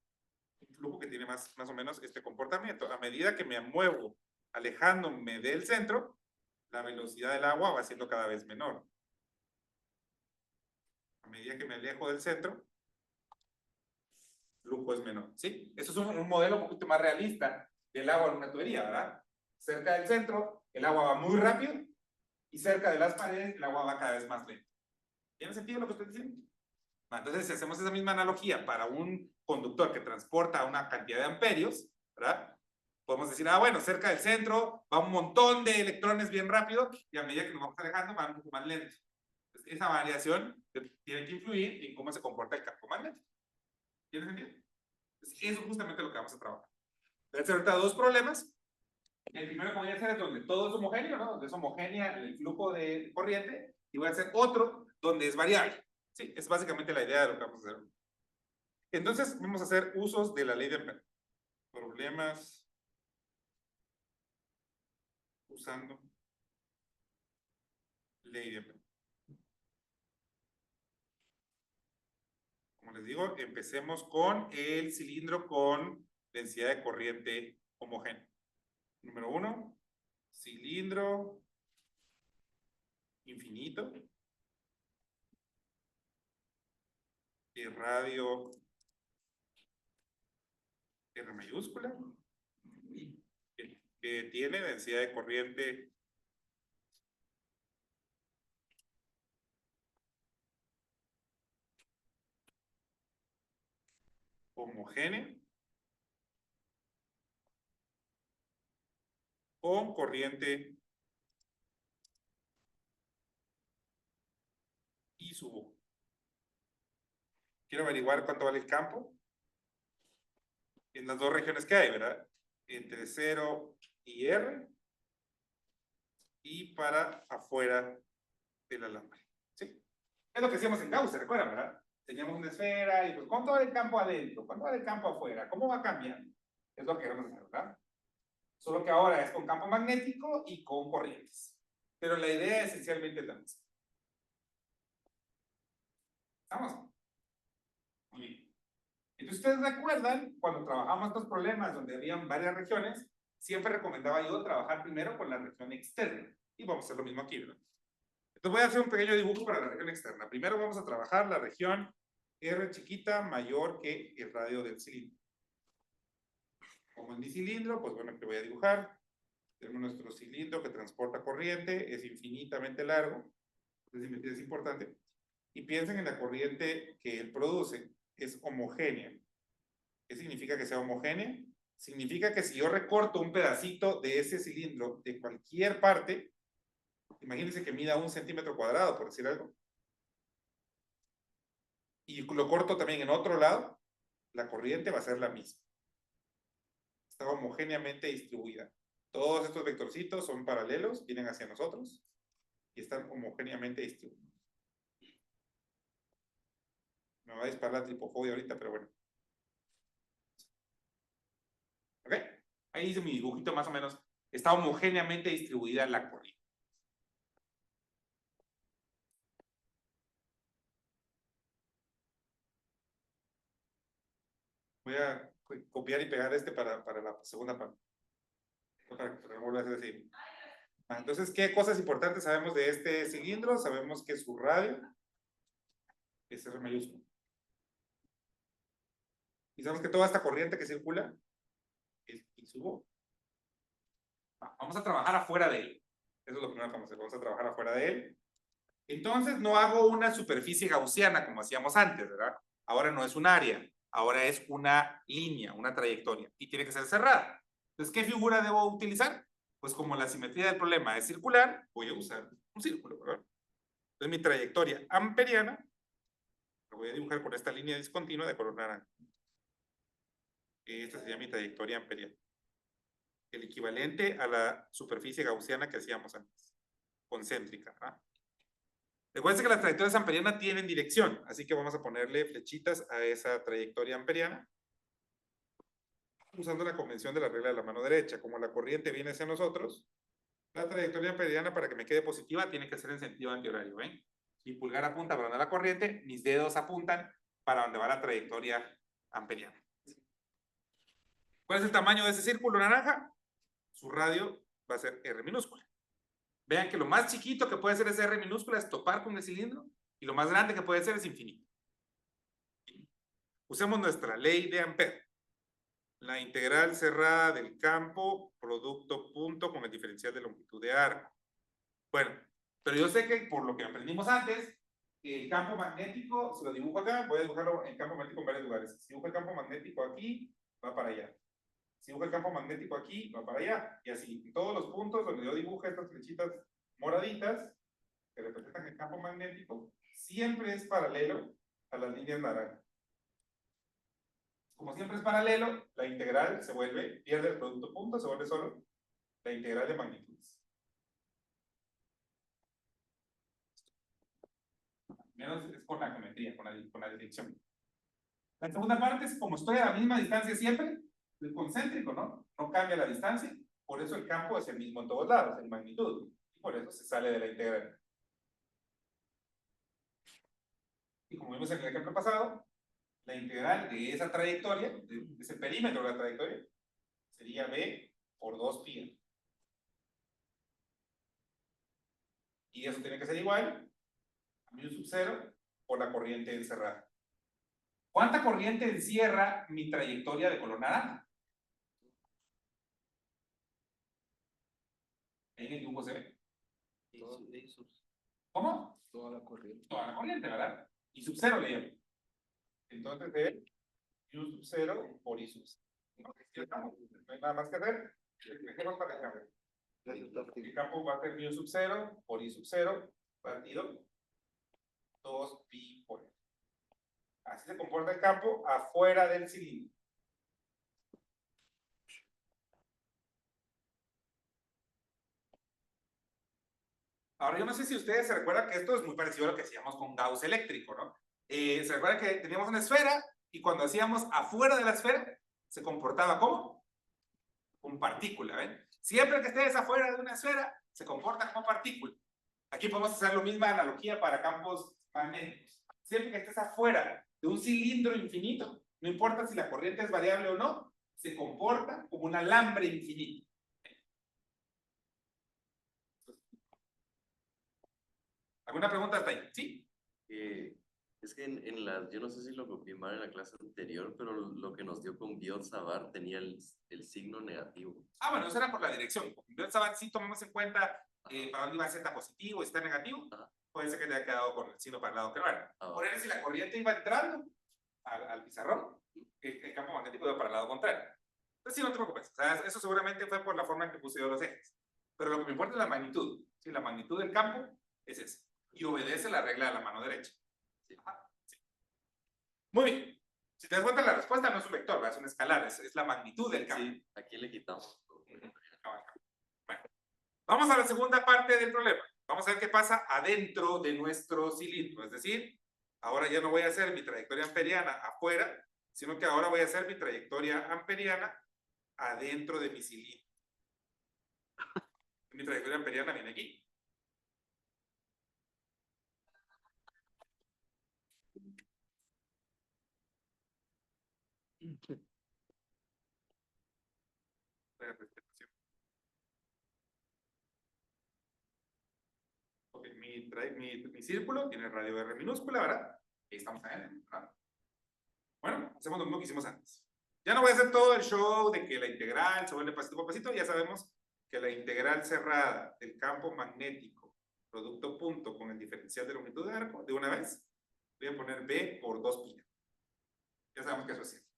S2: un flujo que tiene más o menos este comportamiento. A medida que me muevo alejándome del centro, la velocidad del agua va siendo cada vez menor. A medida que me alejo del centro, el flujo es menor, ¿sí? Eso es un modelo un poquito más realista del agua en una tubería, ¿verdad? Cerca del centro, el agua va muy rápido y cerca de las paredes, el agua va cada vez más lento. ¿Tiene sentido lo que estoy diciendo? Entonces, si hacemos esa misma analogía para un conductor que transporta una cantidad de amperios, ¿verdad? Podemos decir, ah, bueno, cerca del centro va un montón de electrones bien rápido y a medida que nos vamos alejando va un poco más lento. Entonces, esa variación tiene que influir en cómo se comporta el campo magnético. ¿Tiene sentido? Entonces, eso es justamente lo que vamos a trabajar. Voy a hacer ahorita dos problemas. El primero que voy a hacer es donde todo es homogéneo, ¿no? Donde es homogénea el flujo de corriente. Y voy a hacer otro donde es variable. Sí, es básicamente la idea de lo que vamos a hacer. Entonces, vamos a hacer usos de la ley de Ampere. Problemas usando ley de Ampere. Como les digo, empecemos con el cilindro con densidad de corriente homogénea. Número 1, cilindro infinito de radio R mayúscula que tiene densidad de corriente homogénea con corriente y subo. Quiero averiguar cuánto vale el campo en las dos regiones que hay, ¿verdad? Entre 0 y R y para afuera del alambre. ¿Sí? Es lo que hacíamos en Gauss, ¿se recuerdan, verdad? Teníamos una esfera y pues ¿cuánto vale el campo adentro? ¿Cuánto vale el campo afuera? ¿Cómo va cambiando? Es lo que queremos hacer, ¿verdad? Solo que ahora es con campo magnético y con corrientes. Pero la idea esencialmente es la misma. ¿Estamos? Muy bien. Entonces, ustedes recuerdan, cuando trabajamos estos problemas donde habían varias regiones, siempre recomendaba yo trabajar primero con la región externa. Y vamos a hacer lo mismo aquí, ¿verdad? Entonces voy a hacer un pequeño dibujo para la región externa. Primero vamos a trabajar la región R chiquita mayor que el radio del cilindro. Como en mi cilindro, pues bueno, que voy a dibujar. Tenemos nuestro cilindro que transporta corriente, es infinitamente largo, es importante. Y piensen en la corriente que él produce, es homogénea. ¿Qué significa que sea homogénea? Significa que si yo recorto un pedacito de ese cilindro de cualquier parte, imagínense que mida 1 centímetro cuadrado, por decir algo, y lo corto también en otro lado, la corriente va a ser la misma. Está homogéneamente distribuida. Todos estos vectorcitos son paralelos, vienen hacia nosotros y están homogéneamente distribuidos. Me va a disparar la tripofobia ahorita, pero bueno. ¿Ok? Ahí hice mi dibujito más o menos. Está homogéneamente distribuida la corriente. Voy a copiar y pegar este para la segunda parte. Para que no vuelva a ser así. Entonces, ¿qué cosas importantes sabemos de este cilindro? Sabemos que su radio es R mayúsculo. Y sabemos que toda esta corriente que circula es I sub O. Vamos a trabajar afuera de él. Eso es lo primero que vamos a hacer. Vamos a trabajar afuera de él. Entonces, no hago una superficie gaussiana como hacíamos antes, ¿verdad? Ahora no es un área. Ahora es una línea, una trayectoria. Y tiene que ser cerrada. Entonces, ¿qué figura debo utilizar? Pues como la simetría del problema es circular, voy a usar un círculo, ¿verdad? Entonces, mi trayectoria amperiana lo voy a dibujar con esta línea discontinua de color naranja. Esta sería mi trayectoria amperiana. el equivalente a la superficie gaussiana que hacíamos antes, concéntrica, ¿verdad? Recuerden que las trayectorias amperianas tienen dirección, así que vamos a ponerle flechitas a esa trayectoria amperiana, usando la convención de la regla de la mano derecha. Como la corriente viene hacia nosotros, la trayectoria amperiana, para que me quede positiva, tiene que ser en sentido antihorario, ¿ven? Mi pulgar apunta para donde va la corriente, mis dedos apuntan para donde va la trayectoria amperiana. ¿Cuál es el tamaño de ese círculo naranja? Su radio va a ser R minúscula. Vean que lo más chiquito que puede ser ese R minúscula es topar con el cilindro, y lo más grande que puede ser es infinito. Usemos nuestra ley de Ampère. La integral cerrada del campo, producto punto con el diferencial de longitud de arco. Bueno, pero yo sé que por lo que aprendimos antes, el campo magnético, si lo dibujo acá, voy a dibujarlo en campo magnético en varios lugares. Si dibujo el campo magnético aquí, va para allá. Si dibujo el campo magnético aquí, va para allá. Y así, en todos los puntos donde yo dibujo estas flechitas moraditas, que representan el campo magnético, siempre es paralelo a las líneas naranjas. Como siempre es paralelo, la integral se vuelve, pierde el producto punto, se vuelve solo la integral de magnitudes. Menos es con la geometría, con la dirección. La segunda parte es como estoy a la misma distancia siempre, el concéntrico, ¿no? No cambia la distancia, por eso el campo es el mismo en todos lados, en magnitud, y por eso se sale de la integral. Y como vimos en el ejemplo pasado, la integral de esa trayectoria, de ese perímetro de la trayectoria, sería b por 2pi. Y eso tiene que ser igual a mu sub 0 por la corriente encerrada. ¿Cuánta corriente encierra mi trayectoria de color naranja? En el dibujo se ve. ¿Cómo?
S1: Toda la corriente.
S2: Toda la corriente, ¿verdad? Y sub 0 le llamo. Entonces es u sub 0 por i sub 0. No hay nada más que hacer. Dejemos para el cambio. El campo va a ser mu sub 0 por i sub 0 partido 2pi por e. Así se comporta el campo afuera del cilindro. Ahora, yo no sé si ustedes se recuerdan que esto es muy parecido a lo que hacíamos con Gauss eléctrico, ¿no? ¿Se recuerdan que teníamos una esfera y cuando hacíamos afuera de la esfera se comportaba como? Con partícula, ¿ven? Siempre que estés afuera de una esfera se comporta como partícula. Aquí podemos hacer la misma analogía para campos magnéticos. Siempre que estés afuera de un cilindro infinito, no importa si la corriente es variable o no, se comporta como un alambre infinito. ¿Alguna pregunta hasta ahí? ¿Sí?
S6: Es que en la, yo no sé si lo copié mal en la clase anterior, pero lo que nos dio con Biot-Savart tenía el signo negativo.
S2: Ah, bueno, eso era por la dirección. Con Biot-Savart sí tomamos en cuenta para dónde iba Z positivo y Z negativo.
S6: Ajá.
S2: Puede ser que te haya quedado con el signo para el lado que no era.
S6: Ah,
S2: Por ejemplo, si la corriente iba entrando al pizarrón, el campo magnético iba para el lado contrario. Entonces sí, no te preocupes. O sea, eso seguramente fue por la forma en que puse yo los ejes. Pero lo que me importa es la magnitud. ¿Sí? La magnitud del campo es esa. Y obedece la regla de la mano derecha.
S6: Sí.
S2: Ajá, sí. Muy bien. Si te das cuenta, la respuesta no es un vector, ¿verdad? Es un escalar, es la magnitud del campo.
S6: Sí, aquí le quitamos.
S2: Bueno, vamos a la segunda parte del problema. Vamos a ver qué pasa adentro de nuestro cilindro. Es decir, ahora ya no voy a hacer mi trayectoria amperiana afuera, sino que ahora voy a hacer mi trayectoria amperiana adentro de mi cilindro. Mi trayectoria amperiana viene aquí. Okay, mi círculo tiene radio R minúscula, ¿verdad? Ahí estamos adentro, ¿verdad? Bueno, hacemos lo mismo que hicimos antes. Ya no voy a hacer todo el show de que la integral se vuelve pasito por pasito. Ya sabemos que la integral cerrada del campo magnético, producto punto con el diferencial de longitud de arco, de una vez, voy a poner B por 2pi. Ya sabemos que eso es cierto.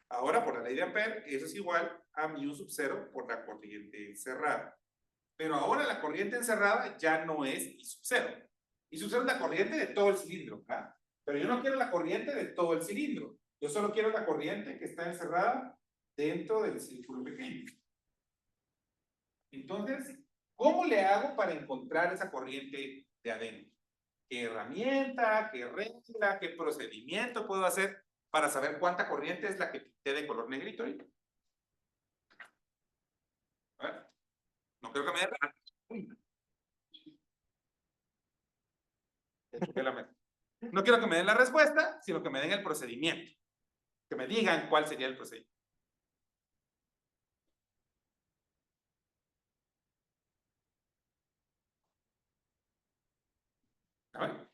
S2: Ahora, por la ley de Ampère, eso es igual a mu sub 0 por la corriente encerrada. Pero ahora la corriente encerrada ya no es I sub 0. I sub 0 es la corriente de todo el cilindro, ¿verdad? Pero yo no quiero la corriente de todo el cilindro. Yo solo quiero la corriente que está encerrada dentro del círculo pequeño. Entonces, ¿cómo le hago para encontrar esa corriente de adentro? ¿Qué herramienta, qué regla, qué procedimiento puedo hacer para saber cuánta corriente es la que pinté de color negrito ahorita? A ver, no creo que me den no quiero que me den la respuesta, sino que me den el procedimiento. Que me digan cuál sería el procedimiento. A ver.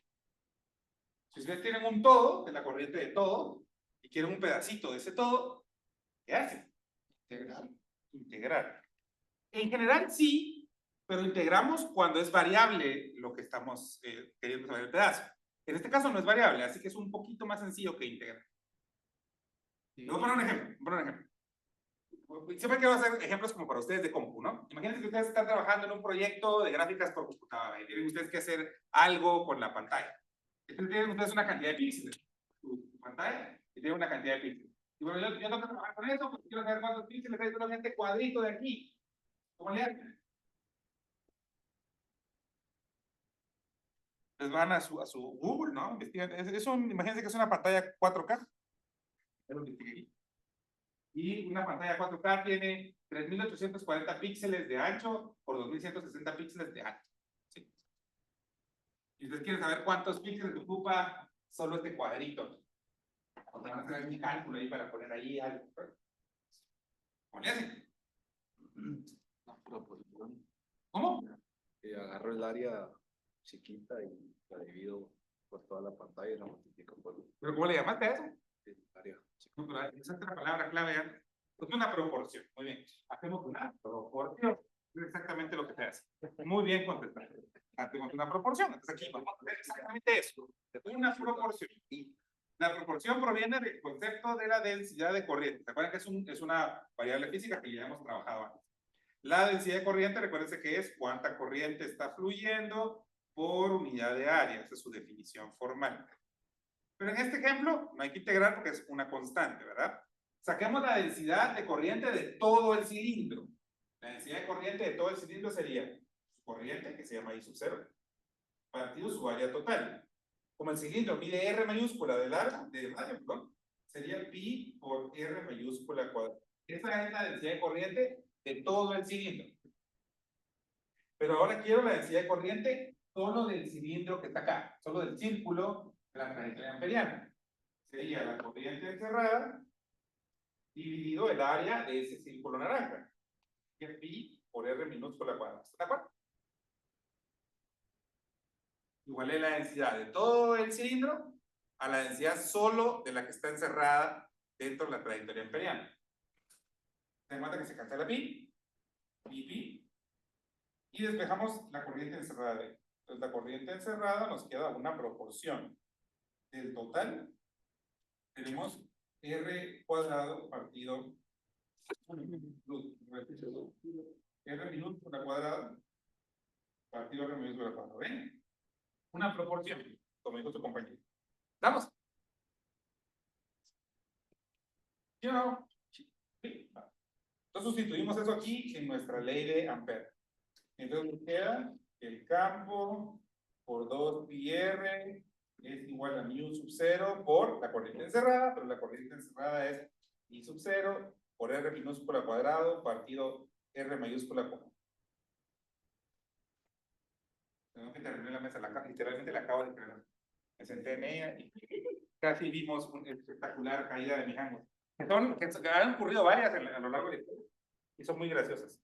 S2: Si ustedes tienen un todo, de la corriente de todo, y quieren un pedacito de ese todo, ¿qué hacen? Integrar. Integrar. En general sí, pero integramos cuando es variable lo que estamos queriendo saber el pedazo. En este caso no es variable, así que es un poquito más sencillo que integrar. Voy a poner un ejemplo. Voy a poner un ejemplo. Siempre quiero hacer ejemplos como para ustedes de compu, ¿no? Imagínense que ustedes están trabajando en un proyecto de gráficas por computadora y tienen ustedes que hacer algo con la pantalla. Entonces tienen ustedes una cantidad de píxeles su pantalla y tienen una cantidad de píxeles. Y bueno, yo tengo que trabajar con eso porque quiero saber cuántos píxeles hay solamente este cuadrito de aquí. ¿Cómo le hacen? Entonces van a su Google, ¿no? Investigan. Imagínense que es una pantalla 4K. Y una pantalla 4K tiene 3840 píxeles de ancho por 2160 píxeles de alto. ¿Sí? Y ustedes quieren saber cuántos píxeles ocupa solo este cuadrito. O van a hacer mi cálculo ahí para poner ahí algo. ¿Cómo le hacen?
S5: Una proporción.
S2: ¿Cómo?
S5: Agarro el área chiquita y la divido por toda la pantalla y la multiplico por
S2: ¿Pero cómo le llamaste a eso?
S5: el área chiquita.
S2: No, pero esa es la palabra clave. Es una proporción. Muy bien. Hacemos una proporción. Es exactamente lo que se hace. Muy bien contestado. Hacemos una proporción. Entonces aquí vamos a hacer exactamente eso. Una proporción. La proporción proviene del concepto de la densidad de corriente. ¿Se acuerdan que es una variable física que ya hemos trabajado antes? La densidad de corriente, recuérdense que es cuánta corriente está fluyendo por unidad de área. Esa es su definición formal. Pero en este ejemplo no hay que integrar porque es una constante, ¿verdad? Saquemos la densidad de corriente de todo el cilindro. La densidad de corriente de todo el cilindro sería su corriente, que se llama I sub 0, partido su área total. Como el cilindro mide R mayúscula de radio, perdón, sería pi por R mayúscula cuadrada. Esa es la densidad de corriente de todo el cilindro. Pero ahora quiero la densidad de corriente solo del cilindro que está acá, solo del círculo de la trayectoria amperiana. Sería la corriente encerrada dividido el área de ese círculo naranja. Que es pi por R minúscula cuadrada. ¿Está de acuerdo? Igual es la densidad de todo el cilindro a la densidad solo de la que está encerrada dentro de la trayectoria amperiana. Se dan cuenta que se cancela pi, pi, y despejamos la corriente encerrada de. Entonces la corriente encerrada nos queda una proporción del total. Tenemos R cuadrado partido R minúscula cuadrada partido R minúscula cuadrada. ¿Ven? Una proporción, como dijo su compañero. ¿Damos? ¿Sí o no? Sí. Entonces sustituimos eso aquí en nuestra ley de Ampere. Entonces nos queda el campo por 2 pi r es igual a mu sub 0 por la corriente encerrada, pero la corriente encerrada es I sub 0 por R minúscula cuadrado partido R mayúscula cuadrada. Tengo que terminar la mesa, literalmente la acabo de crear. Me senté en ella y casi vimos una espectacular caída de mis ángulos. Que han ocurrido varias a lo largo de la historia y son muy graciosas.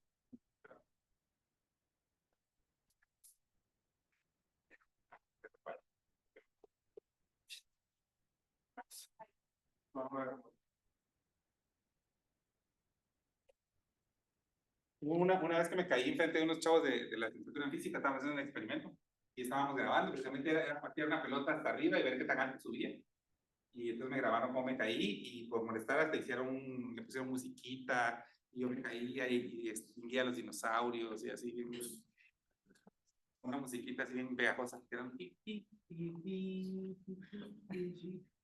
S2: Una vez que me caí enfrente de unos chavos de la licenciatura en física, estábamos haciendo un experimento y estábamos grabando, precisamente era patear una pelota hasta arriba y ver qué tan alto subía. Y entonces me grabaron cómo me caí y por molestar hasta le pusieron musiquita y yo me caía y extinguía a los dinosaurios y así, una musiquita así bien pegajosa.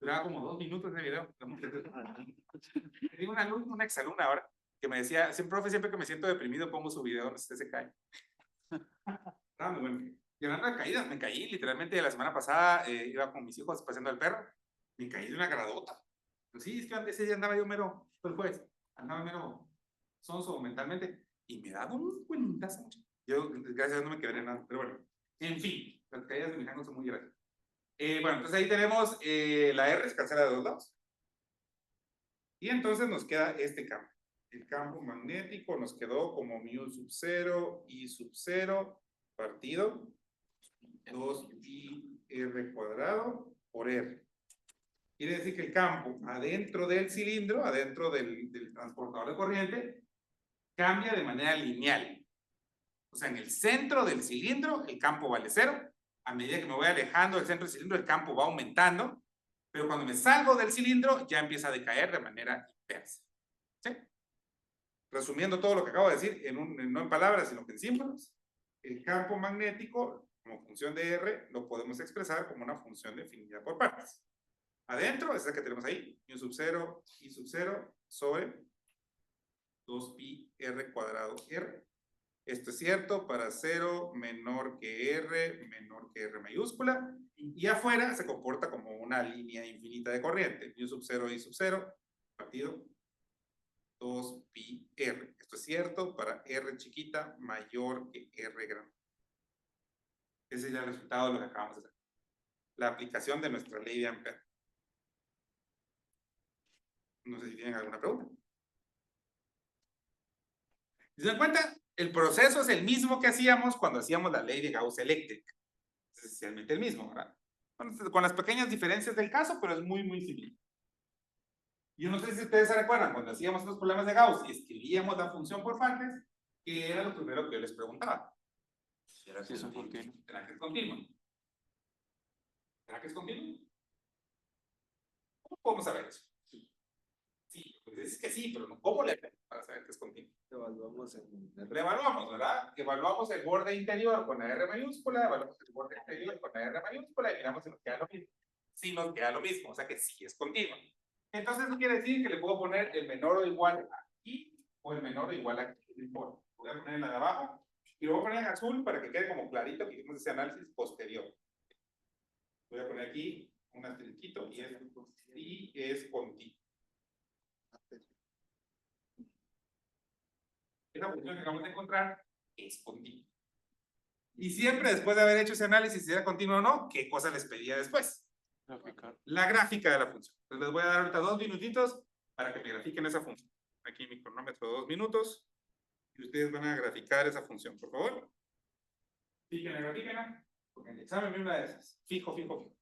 S2: Duraba como 2 minutos de video. Tengo una exalumna ahora. que me decía, siempre, profe, siempre que me siento deprimido pongo su video donde usted se cae. Estaba muy bueno. Y hablando de caídas, me caí literalmente la semana pasada, iba con mis hijos paseando al perro, me caí de una gradota. Pues sí, es que ese día andaba yo mero, fue el jueves, andaba mero sonso mentalmente, y me daba un cuentazo. Yo, gracias a Dios, no me quebré nada, pero bueno, en fin, las caídas de mi jango son muy graciosas. Bueno, entonces ahí tenemos la R, se cancela de dos lados. Y entonces nos queda este campo. El campo magnético nos quedó como mu sub 0 y sub 0 partido 2pi r cuadrado por r. Quiere decir que el campo adentro del cilindro, adentro del transportador de corriente, cambia de manera lineal. O sea, en el centro del cilindro el campo vale 0. A medida que me voy alejando del centro del cilindro el campo va aumentando. Pero cuando me salgo del cilindro ya empieza a decaer de manera inversa. ¿Sí? Resumiendo todo lo que acabo de decir, no en palabras, sino que en símbolos, el campo magnético, como función de R, lo podemos expresar como una función definida por partes. Adentro, esa que tenemos ahí, mu sub 0 y sub 0 sobre 2pi r cuadrado r. Esto es cierto para 0 menor que r mayúscula, y afuera se comporta como una línea infinita de corriente, mu sub 0 y sub 0, partido 2pi r. Esto es cierto para r chiquita mayor que r grande. Ese es el resultado de lo que acabamos de hacer. La aplicación de nuestra ley de Ampère. No sé si tienen alguna pregunta. ¿Se dan cuenta? El proceso es el mismo que hacíamos cuando hacíamos la ley de Gauss eléctrica. Es esencialmente el mismo, ¿verdad? Con las pequeñas diferencias del caso, pero es muy, muy similar. Yo no sé si ustedes se recuerdan, cuando hacíamos los problemas de Gauss y escribíamos la función por partes, que era lo primero que yo les preguntaba.
S6: Era
S3: Sí, eso
S6: continuo.
S3: porque
S2: ¿Será que es continuo? ¿Será que es continuo? ¿Cómo podemos saber eso? Sí, pues es que sí, pero no, ¿cómo le hacemos para saber que es continuo?
S5: Evaluamos en
S2: Le evaluamos, ¿verdad? Evaluamos el borde interior con la R mayúscula, evaluamos el borde exterior con la R mayúscula y miramos si nos queda lo mismo. Si nos queda lo mismo, o sea que sí es continuo. Entonces eso quiere decir que le puedo poner el menor o igual aquí o el menor o igual aquí. No importa. Voy a poner la de abajo y lo voy a poner en azul para que quede como clarito que hicimos ese análisis posterior. Voy a poner aquí un asterisquito y es continuo. Esa función que acabamos de encontrar es continua. Y siempre después de haber hecho ese análisis si era continuo o no, ¿qué cosa les pedía después?
S3: graficar.
S2: La gráfica de la función. Entonces les voy a dar ahorita 2 minutitos para que me grafiquen esa función. Aquí mi cronómetro 2 minutos. Y ustedes van a graficar esa función, por favor. Fíjenla, grafíquenla. Porque en el examen vi una de esas. Fijo, fijo, fijo.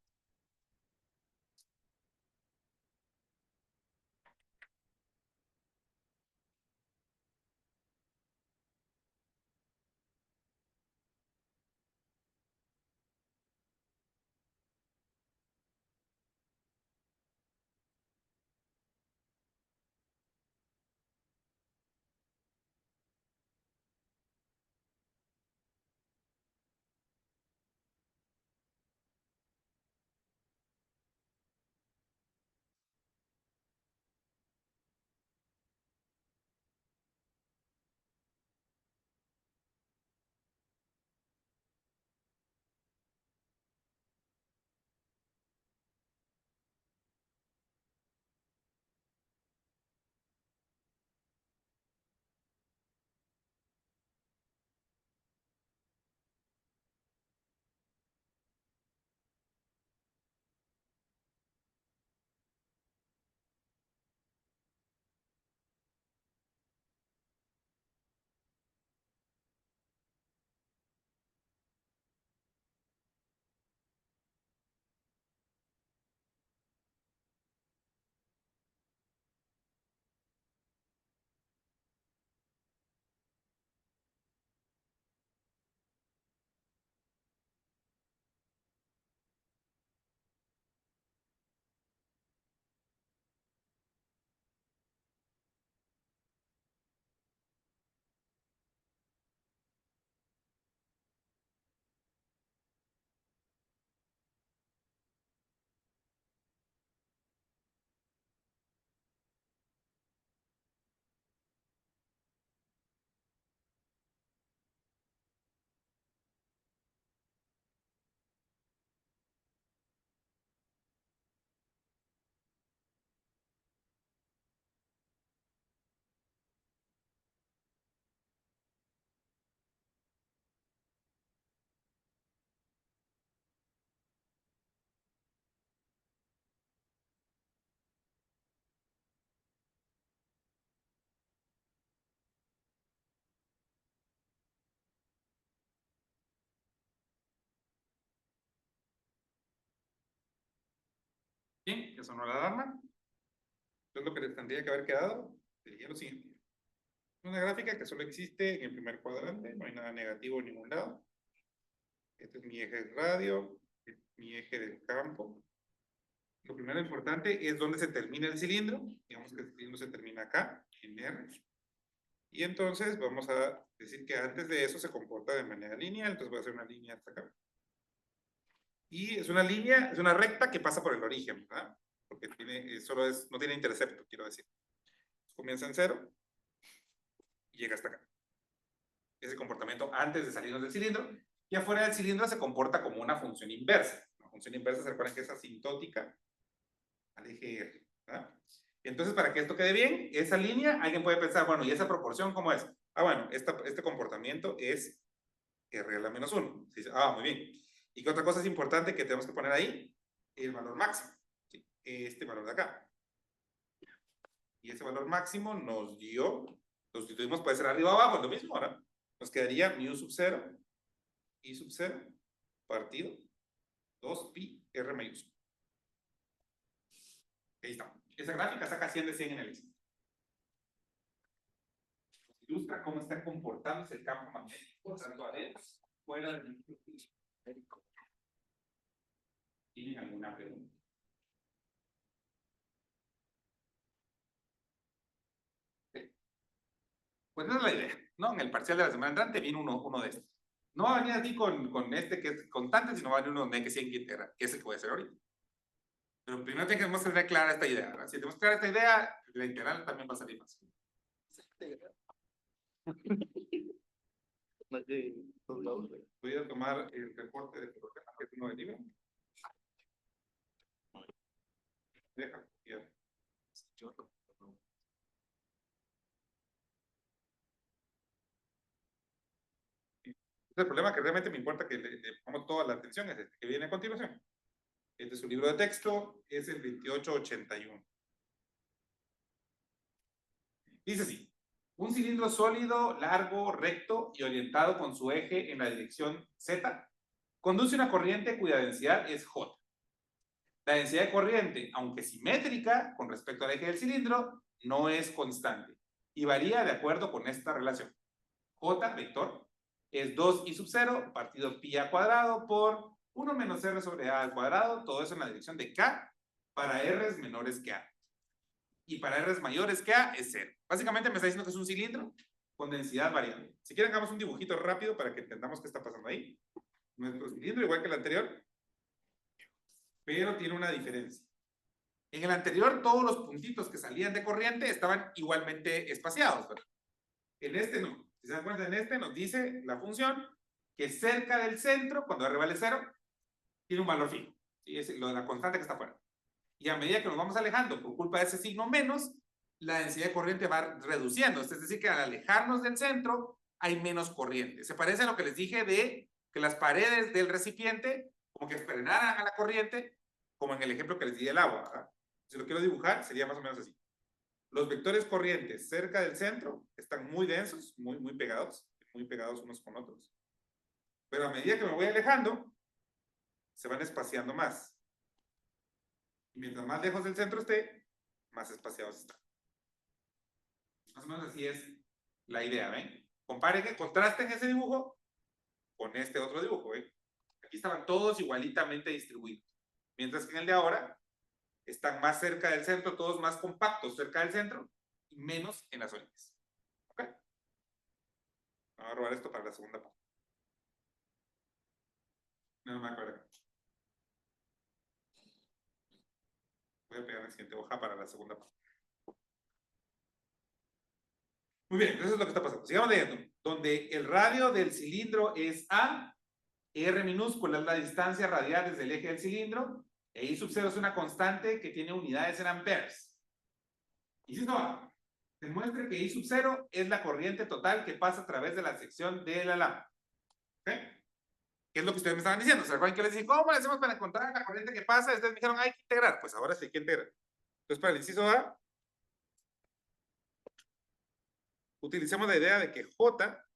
S2: me sonó la alarma. Entonces lo que les tendría que haber quedado sería lo siguiente. Una gráfica que solo existe en el primer cuadrante, no hay nada negativo en ningún lado. Este es mi eje de radio, mi eje del campo. Lo primero importante es dónde se termina el cilindro. Digamos que el cilindro se termina acá, en R. Y entonces vamos a decir que antes de eso se comporta de manera lineal, entonces voy a hacer una línea hasta acá. Y es una línea, es una recta que pasa por el origen, ¿verdad? Porque tiene, no tiene intercepto, quiero decir. Comienza en 0 y llega hasta acá. Ese comportamiento antes de salirnos del cilindro. Y afuera del cilindro se comporta como una función inversa. La función inversa se recuerda que es asintótica al eje R, ¿verdad? Entonces, para que esto quede bien, esa línea, alguien puede pensar, bueno, ¿y esa proporción cómo es? Ah, bueno, este comportamiento es R a la menos 1. Muy bien. ¿Y qué otra cosa es importante que tenemos que poner ahí? El valor máximo. ¿Sí? Este valor de acá. Y ese valor máximo nos dio, lo sustituimos, puede ser arriba o abajo, es lo mismo, ¿verdad? Nos quedaría mu sub 0, i sub 0, partido 2 pi r mayúsculo. Ahí está. Esa gráfica saca 100 de 100 en el Excel. Ilustra cómo está comportándose el campo magnético, tanto adentro, fuera del núcleo esférico. ¿Tienen alguna pregunta? Pues esa es la idea, ¿no? En el parcial de la semana entrante viene uno de estos. No va a venir aquí con este que es constante, sino va a venir uno donde hay que 100 que integrar, que es el que voy a hacer ahorita. Pero primero tenemos que tener clara esta idea, ¿verdad? Si tenemos clara esta idea, la integral también va a salir fácil. Voy a tomar el reporte de problema, que es uno de nivel. Deja copiar. El problema que realmente me importa que le pongamos toda la atención es este que viene a continuación. Este es su libro de texto, es el 2881. Dice así: un cilindro sólido, largo, recto y orientado con su eje en la dirección Z conduce una corriente cuya densidad es J. La densidad de corriente, aunque simétrica con respecto al eje del cilindro, no es constante y varía de acuerdo con esta relación. J, vector, es 2i sub 0 partido pi a cuadrado por 1 menos r sobre a al cuadrado, todo eso en la dirección de k para r's menores que a. Y para r's mayores que a es 0. Básicamente me está diciendo que es un cilindro con densidad variable. Si quieren hagamos un dibujito rápido para que entendamos qué está pasando ahí. Nuestro cilindro, igual que el anterior, pero tiene una diferencia. En el anterior, todos los puntitos que salían de corriente estaban igualmente espaciados, ¿verdad? En este no. Si se dan cuenta, en este nos dice la función que cerca del centro, cuando r vale 0, tiene un valor fijo. Y es lo de la constante que está afuera. Y a medida que nos vamos alejando por culpa de ese signo menos, la densidad de corriente va reduciendo. Es decir, que al alejarnos del centro hay menos corriente. Se parece a lo que les dije de que las paredes del recipiente como que frenaran a la corriente, como en el ejemplo que les di del agua, ¿verdad? Si lo quiero dibujar, sería más o menos así. Los vectores corrientes cerca del centro están muy densos, muy pegados unos con otros. Pero a medida que me voy alejando, se van espaciando más. Y mientras más lejos del centro esté, más espaciados están. Más o menos así es la idea, ¿ven? Comparen, contrasten ese dibujo con este otro dibujo, ¿ven? Aquí estaban todos igualitamente distribuidos. Mientras que en el de ahora, están más cerca del centro, todos más compactos cerca del centro, y menos en las orillas. ¿Ok? Vamos a robar esto para la segunda parte. No me acuerdo. Voy a pegar la siguiente hoja para la segunda parte. Muy bien, entonces es lo que está pasando. Sigamos leyendo. Donde el radio del cilindro es A, R minúscula es la distancia radial desde el eje del cilindro, e I sub 0 es una constante que tiene unidades en amperes. Y si esto va, demuestre que I sub 0 es la corriente total que pasa a través de la sección de la lámpara. ¿Ok? ¿Qué es lo que ustedes me estaban diciendo? ¿Se acuerdan que les dije, cómo le hacemos para encontrar la corriente que pasa? Y ustedes me dijeron, hay que integrar. Pues ahora sí hay que integrar. Entonces, para el inciso A, utilicemos la idea de que J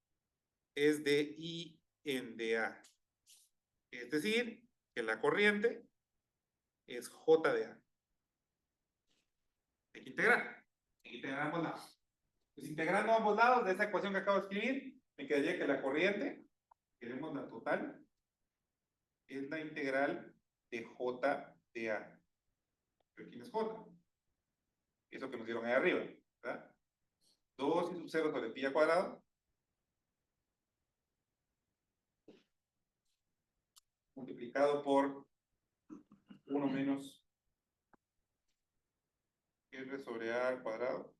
S2: es de I en de A. Es decir, que la corriente es J de A. Hay que integrar. Hay que integrar ambos lados. Pues integrando ambos lados de esta ecuación que acabo de escribir, me quedaría que la corriente, queremos la total, es la integral de J de A. ¿Pero quién es J? Eso que nos dieron ahí arriba, ¿verdad? 2 y sub 0 sobre pi al cuadrado multiplicado por 1 menos r sobre a al cuadrado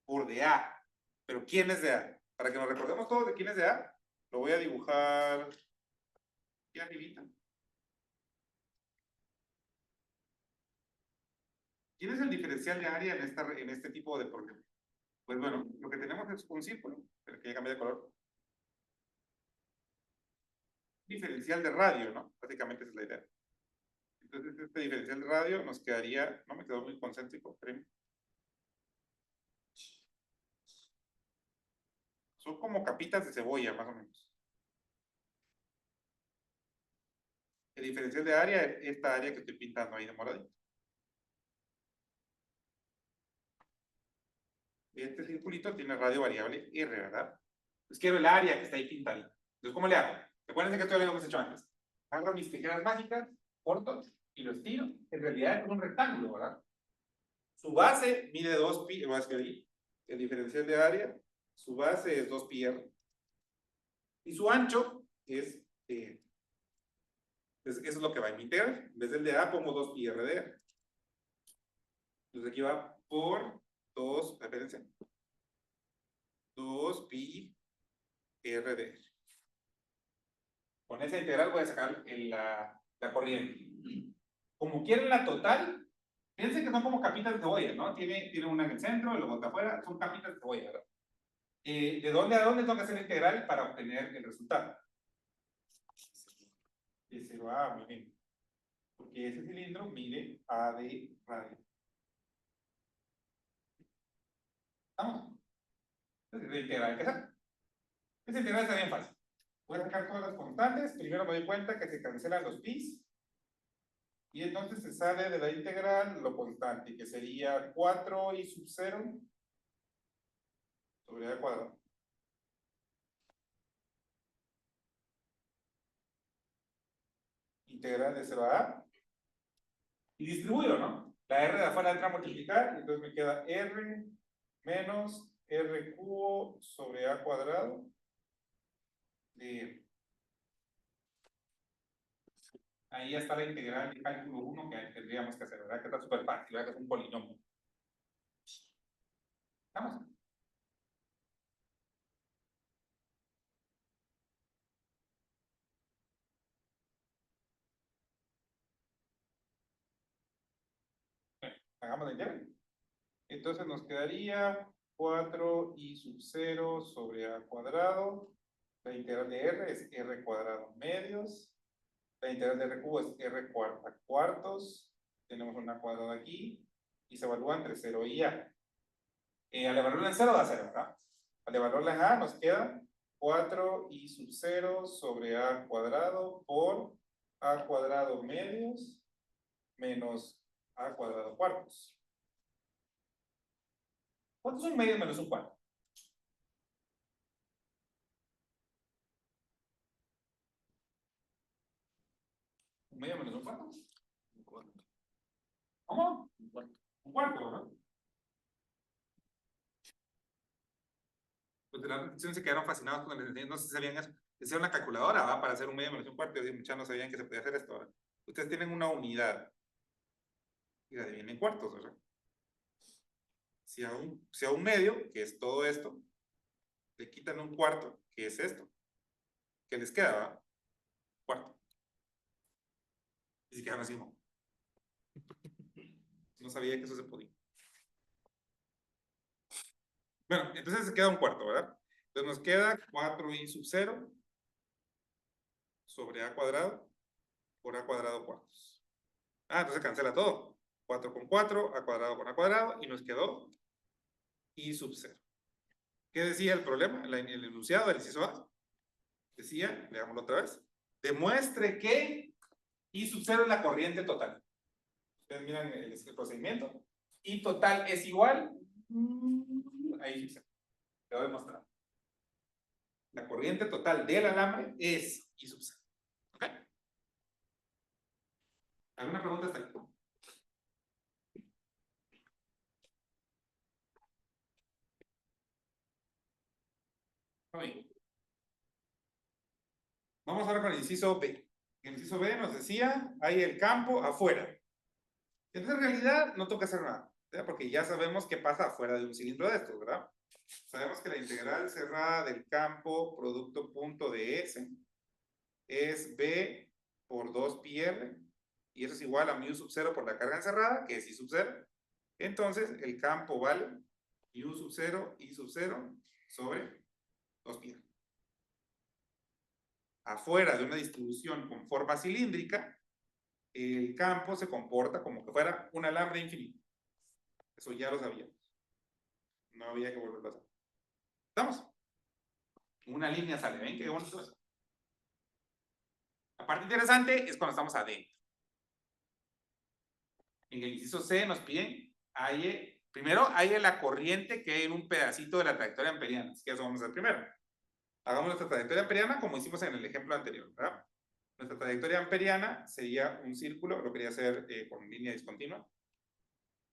S2: por de a. Pero ¿quién es de a? Para que nos recordemos todos de quién es de a, lo voy a dibujar aquí arribita. ¿Quién es el diferencial de área en este tipo de problema? Pues bueno, lo que tenemos es un círculo, pero que ya cambié de color. Diferencial de radio, ¿no? Básicamente esa es la idea. Entonces, este diferencial de radio nos quedaría, no me quedó muy concéntrico, créeme. Son como capitas de cebolla, más o menos. El diferencial de área es esta área que estoy pintando ahí de moradito. Este circulito tiene radio variable R, ¿verdad? Entonces quiero el área que está ahí pintadita. Entonces, ¿cómo le hago? Recuerden que esto es lo que hemos hecho antes. Agarro mis tijeras mágicas, corto y lo estiro. En realidad es un rectángulo, ¿verdad? Su base mide 2 pi, voy a escribir el diferencial de área. Su base es 2 pi R. Y su ancho es entonces, eso es lo que va en mi integral. En vez del de A pongo 2 pi R de R. Entonces aquí va por 2, espérense. 2 pi R de R. Con esa integral voy a sacar la corriente. Como quieren la total, piensen que son como capitas de cebolla, ¿no? Tiene una en el centro y luego de afuera, son capitas de cebolla, ¿verdad? ¿De dónde a dónde tengo que hacer la integral para obtener el resultado? De 0 a A, muy bien. Porque ese cilindro mide A de radio. ¿Estamos? Entonces, la integral hay que hacer. Esa integral está bien fácil. Voy a sacar todas las constantes. Primero me doy cuenta que se cancelan los pis. Y entonces se sale de la integral lo constante, que sería 4 y sub 0 sobre a cuadrado. Integral de 0 a A. Y distribuyo, ¿no? La R de afuera entra a multiplicar, y entonces me queda R menos R cubo sobre A cuadrado de R. Ahí ya está la integral de cálculo 1 que tendríamos que hacer, ¿verdad? Que está súper fácil, ¿verdad? Que es un polinomio. ¿Estamos? Hagamos la integral. Entonces nos quedaría 4 y sub 0 sobre a cuadrado. La integral de R es R cuadrado medios. La integral de R cubo es R cuartos. Tenemos una cuadrada aquí. Y se evalúa entre 0 y A. Al evaluarla en 0 da 0, ¿verdad? Al evaluarla en A nos queda 4 y sub 0 sobre A cuadrado por A cuadrado medios menos A cuadrado cuartos. ¿Cuánto es un medio menos un cuarto? ¿Un medio menos un cuarto?
S5: Un cuarto.
S2: ¿Cómo?
S5: Un cuarto.
S2: Un cuarto, ¿no? Pues de la repetición se quedaron fascinados cuando les enseñé, no sé si sabían eso. Les hicieron la calculadora, ¿va? Para hacer un medio menos un cuarto, y muchas no sabían que se podía hacer esto, ¿verdad? Ustedes tienen una unidad. Y la dividen en cuartos, ¿verdad? Si a un medio, que es todo esto, le quitan un cuarto, que es esto. ¿Qué les queda, va? Cuarto. Y se quedan así, ¿no? No sabía que eso se podía. Bueno, entonces se queda un cuarto, ¿verdad? Entonces nos queda 4i sub 0 sobre a cuadrado por a cuadrado cuartos. Ah, entonces cancela todo. 4 con 4, a cuadrado con a cuadrado, y nos quedó i sub 0. ¿Qué decía el problema? El enunciado del inciso A. Decía, leámoslo otra vez, demuestre que i sub 0 es la corriente total. Ustedes miran el procedimiento. y total es igual. Ahí sí, te voy a mostrar. La corriente total del alambre es I sub 0. ¿Ok? ¿Alguna pregunta hasta aquí? Muy bien. Vamos ahora con el inciso B. El inciso B nos decía, hay el campo afuera. Entonces, en realidad, no toca hacer nada, ¿verdad? Porque ya sabemos qué pasa afuera de un cilindro de estos, ¿verdad? Sabemos que la integral cerrada del campo producto punto de S es B por 2 pi R, y eso es igual a mu sub 0 por la carga encerrada, que es I sub 0. Entonces, el campo vale mu sub 0, I sub 0 sobre 2 pi R. Afuera de una distribución con forma cilíndrica, el campo se comporta como que fuera un alambre infinito. Eso ya lo sabíamos. No había que volverlo a hacer. ¿Estamos? Una línea sale, ¿ven? Qué bonito eso. La parte interesante es cuando estamos adentro. En el inciso C nos piden, primero hay la corriente que hay en un pedacito de la trayectoria amperiana. Así que eso vamos a hacer primero. Hagamos nuestra trayectoria amperiana como hicimos en el ejemplo anterior, ¿verdad? Nuestra trayectoria amperiana sería un círculo, lo quería hacer con línea discontinua.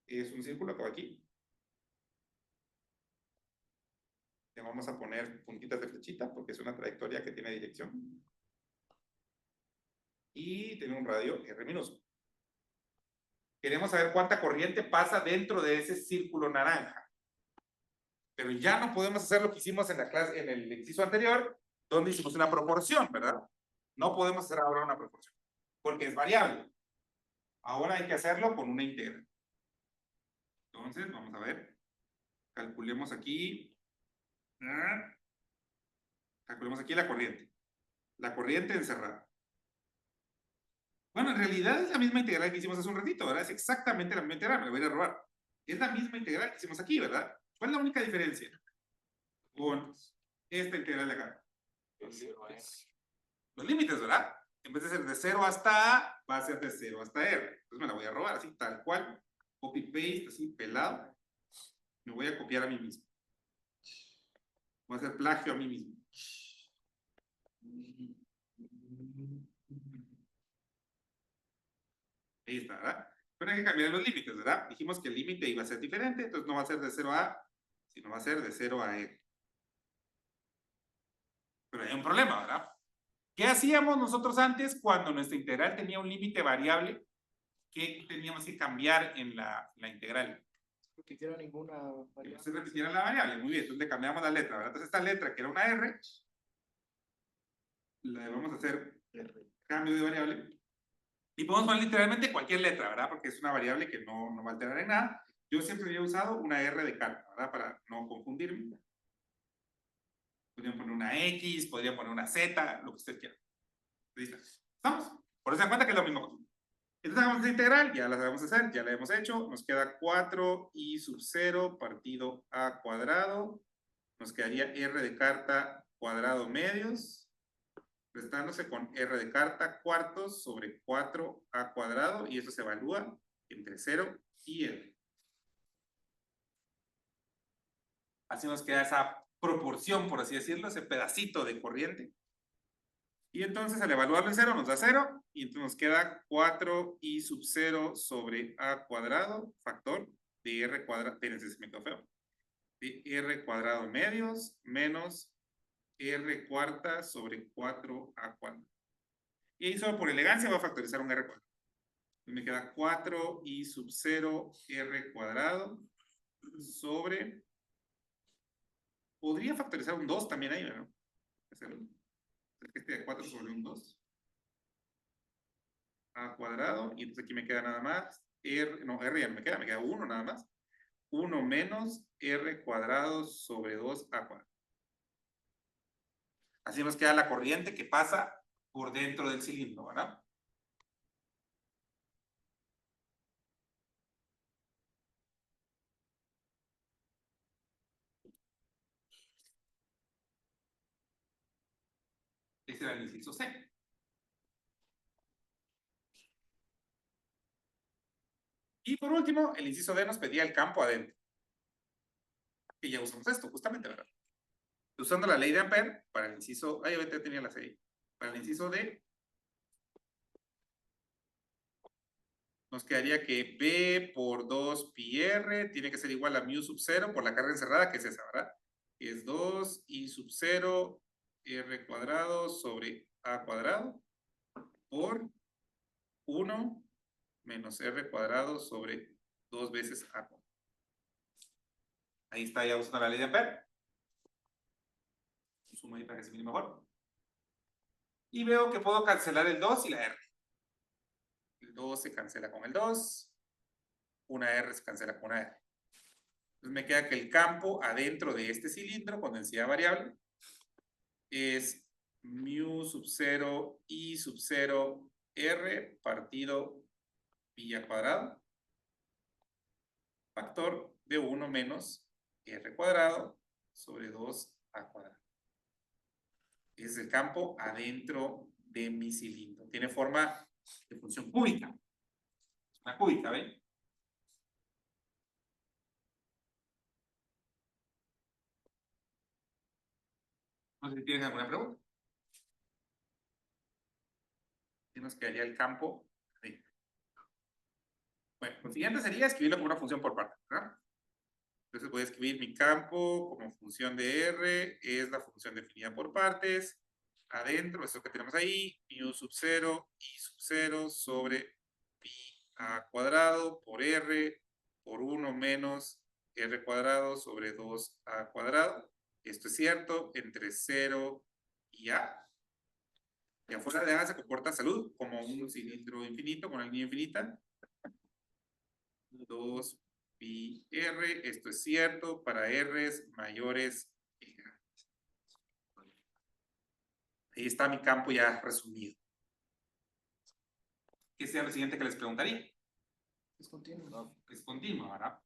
S2: Es un círculo que va aquí. Le vamos a poner puntitas de flechita porque es una trayectoria que tiene dirección. Y tiene un radio R minúsculo. Queremos saber cuánta corriente pasa dentro de ese círculo naranja. Pero ya no podemos hacer lo que hicimos en la clase, en el inciso anterior, donde hicimos una proporción, ¿verdad? No podemos hacer ahora una proporción, porque es variable. Ahora hay que hacerlo con una integral. Entonces, vamos a ver. Calculemos aquí. Calculemos aquí la corriente. La corriente encerrada. Bueno, en realidad es la misma integral que hicimos hace un ratito, ¿verdad? Es exactamente la misma integral, me la voy a ir a robar. Es la misma integral que hicimos aquí, ¿verdad? ¿Cuál es la única diferencia con esta integral de acá? Los límites, ¿verdad? En vez de ser de 0 hasta A, va a ser de 0 hasta R. Entonces me la voy a robar así, tal cual. Copy-paste, así, pelado. Me voy a copiar a mí mismo. Voy a hacer plagio a mí mismo. Ahí está, ¿verdad? Pero hay que cambiar los límites, ¿verdad? Dijimos que el límite iba a ser diferente, entonces no va a ser de 0 a A, sino va a ser de 0 a R. Pero hay un problema, ¿verdad? ¿Qué hacíamos nosotros antes cuando nuestra integral tenía un límite variable? ¿Qué teníamos que cambiar en la integral?
S4: No quisiera ninguna
S2: Que no
S4: variable.
S2: se repitiera la variable. Muy bien, entonces le cambiamos la letra, ¿verdad? Entonces esta letra, que era una R, la vamos a hacer cambio de variable. Y podemos poner literalmente cualquier letra, ¿verdad? Porque es una variable que no va a alterar en nada. Yo siempre había usado una R de carta, ¿verdad? Para no confundirme. Podrían poner una X, podrían poner una Z, lo que usted quiera. ¿Listo? ¿Estamos? Por eso se dan cuenta que es lo mismo. Entonces hagamos esta integral, ya la sabemos hacer, ya la hemos hecho. Nos queda 4i sub 0 partido a cuadrado. Nos quedaría R de carta cuadrado medios, restándose con R de carta cuartos sobre 4a cuadrado, y eso se evalúa entre 0 y R. Así nos queda esa proporción, por así decirlo, ese pedacito de corriente. Y entonces al evaluarlo en 0 nos da 0, y entonces nos queda 4i sub 0 sobre a cuadrado, factor de R cuadrado, espérense, se me quedó feo, de R cuadrado medios menos R cuarta sobre 4a cuadrado. Y ahí solo por elegancia voy a factorizar un R cuadrado. Me queda 4i sub 0 R cuadrado sobre... Podría factorizar un 2 también ahí, ¿no? Este de 4 sobre un 2. A cuadrado. Y entonces aquí me queda nada más. R ya no me queda 1 nada más. 1 menos R cuadrado sobre 2a cuadrado. Así nos queda la corriente que pasa por dentro del cilindro, ¿verdad? Ese era el inciso C. Y por último, el inciso D nos pedía el campo adentro. Y ya usamos esto, justamente, ¿verdad? Usando la ley de Ampere, para el inciso, ahorita tenía la C. Para el inciso D, nos quedaría que B por 2 pi R tiene que ser igual a mu sub 0 por la carga encerrada, que es esa, ¿verdad? Que es 2 i sub 0 R cuadrado sobre A cuadrado por 1 menos R cuadrado sobre 2 veces A cuadrado. Ahí está ya usando la ley de Ampere. Sumo ahí para que se mire mejor. Y veo que puedo cancelar el 2 y la R. El 2 se cancela con el 2. Una R se cancela con una R. Entonces me queda que el campo adentro de este cilindro con densidad variable es mu sub 0 i sub 0 R partido pi al cuadrado. Factor de 1 menos R cuadrado sobre 2 a cuadrado. Ese es el campo adentro de mi cilindro. Tiene forma de función cúbica. Una cúbica, ¿ven? No sé si tienen alguna pregunta. ¿Qué nos quedaría el campo? Ahí. Bueno, lo siguiente sería escribirlo como una función por parte, ¿verdad? Entonces voy a escribir mi campo como función de R, es la función definida por partes. Adentro, esto que tenemos ahí, mu sub 0 i sub 0 sobre pi a cuadrado por R por 1 menos R cuadrado sobre 2A cuadrado. Esto es cierto entre 0 y A. Y afuera de A se comporta salud como un cilindro infinito con una línea infinita. 2 pi R, esto es cierto para R's mayores que grandes. Ahí está mi campo ya resumido. ¿Qué sería lo siguiente que les preguntaría?
S4: Es continuo.
S2: No, es continuo, ¿verdad?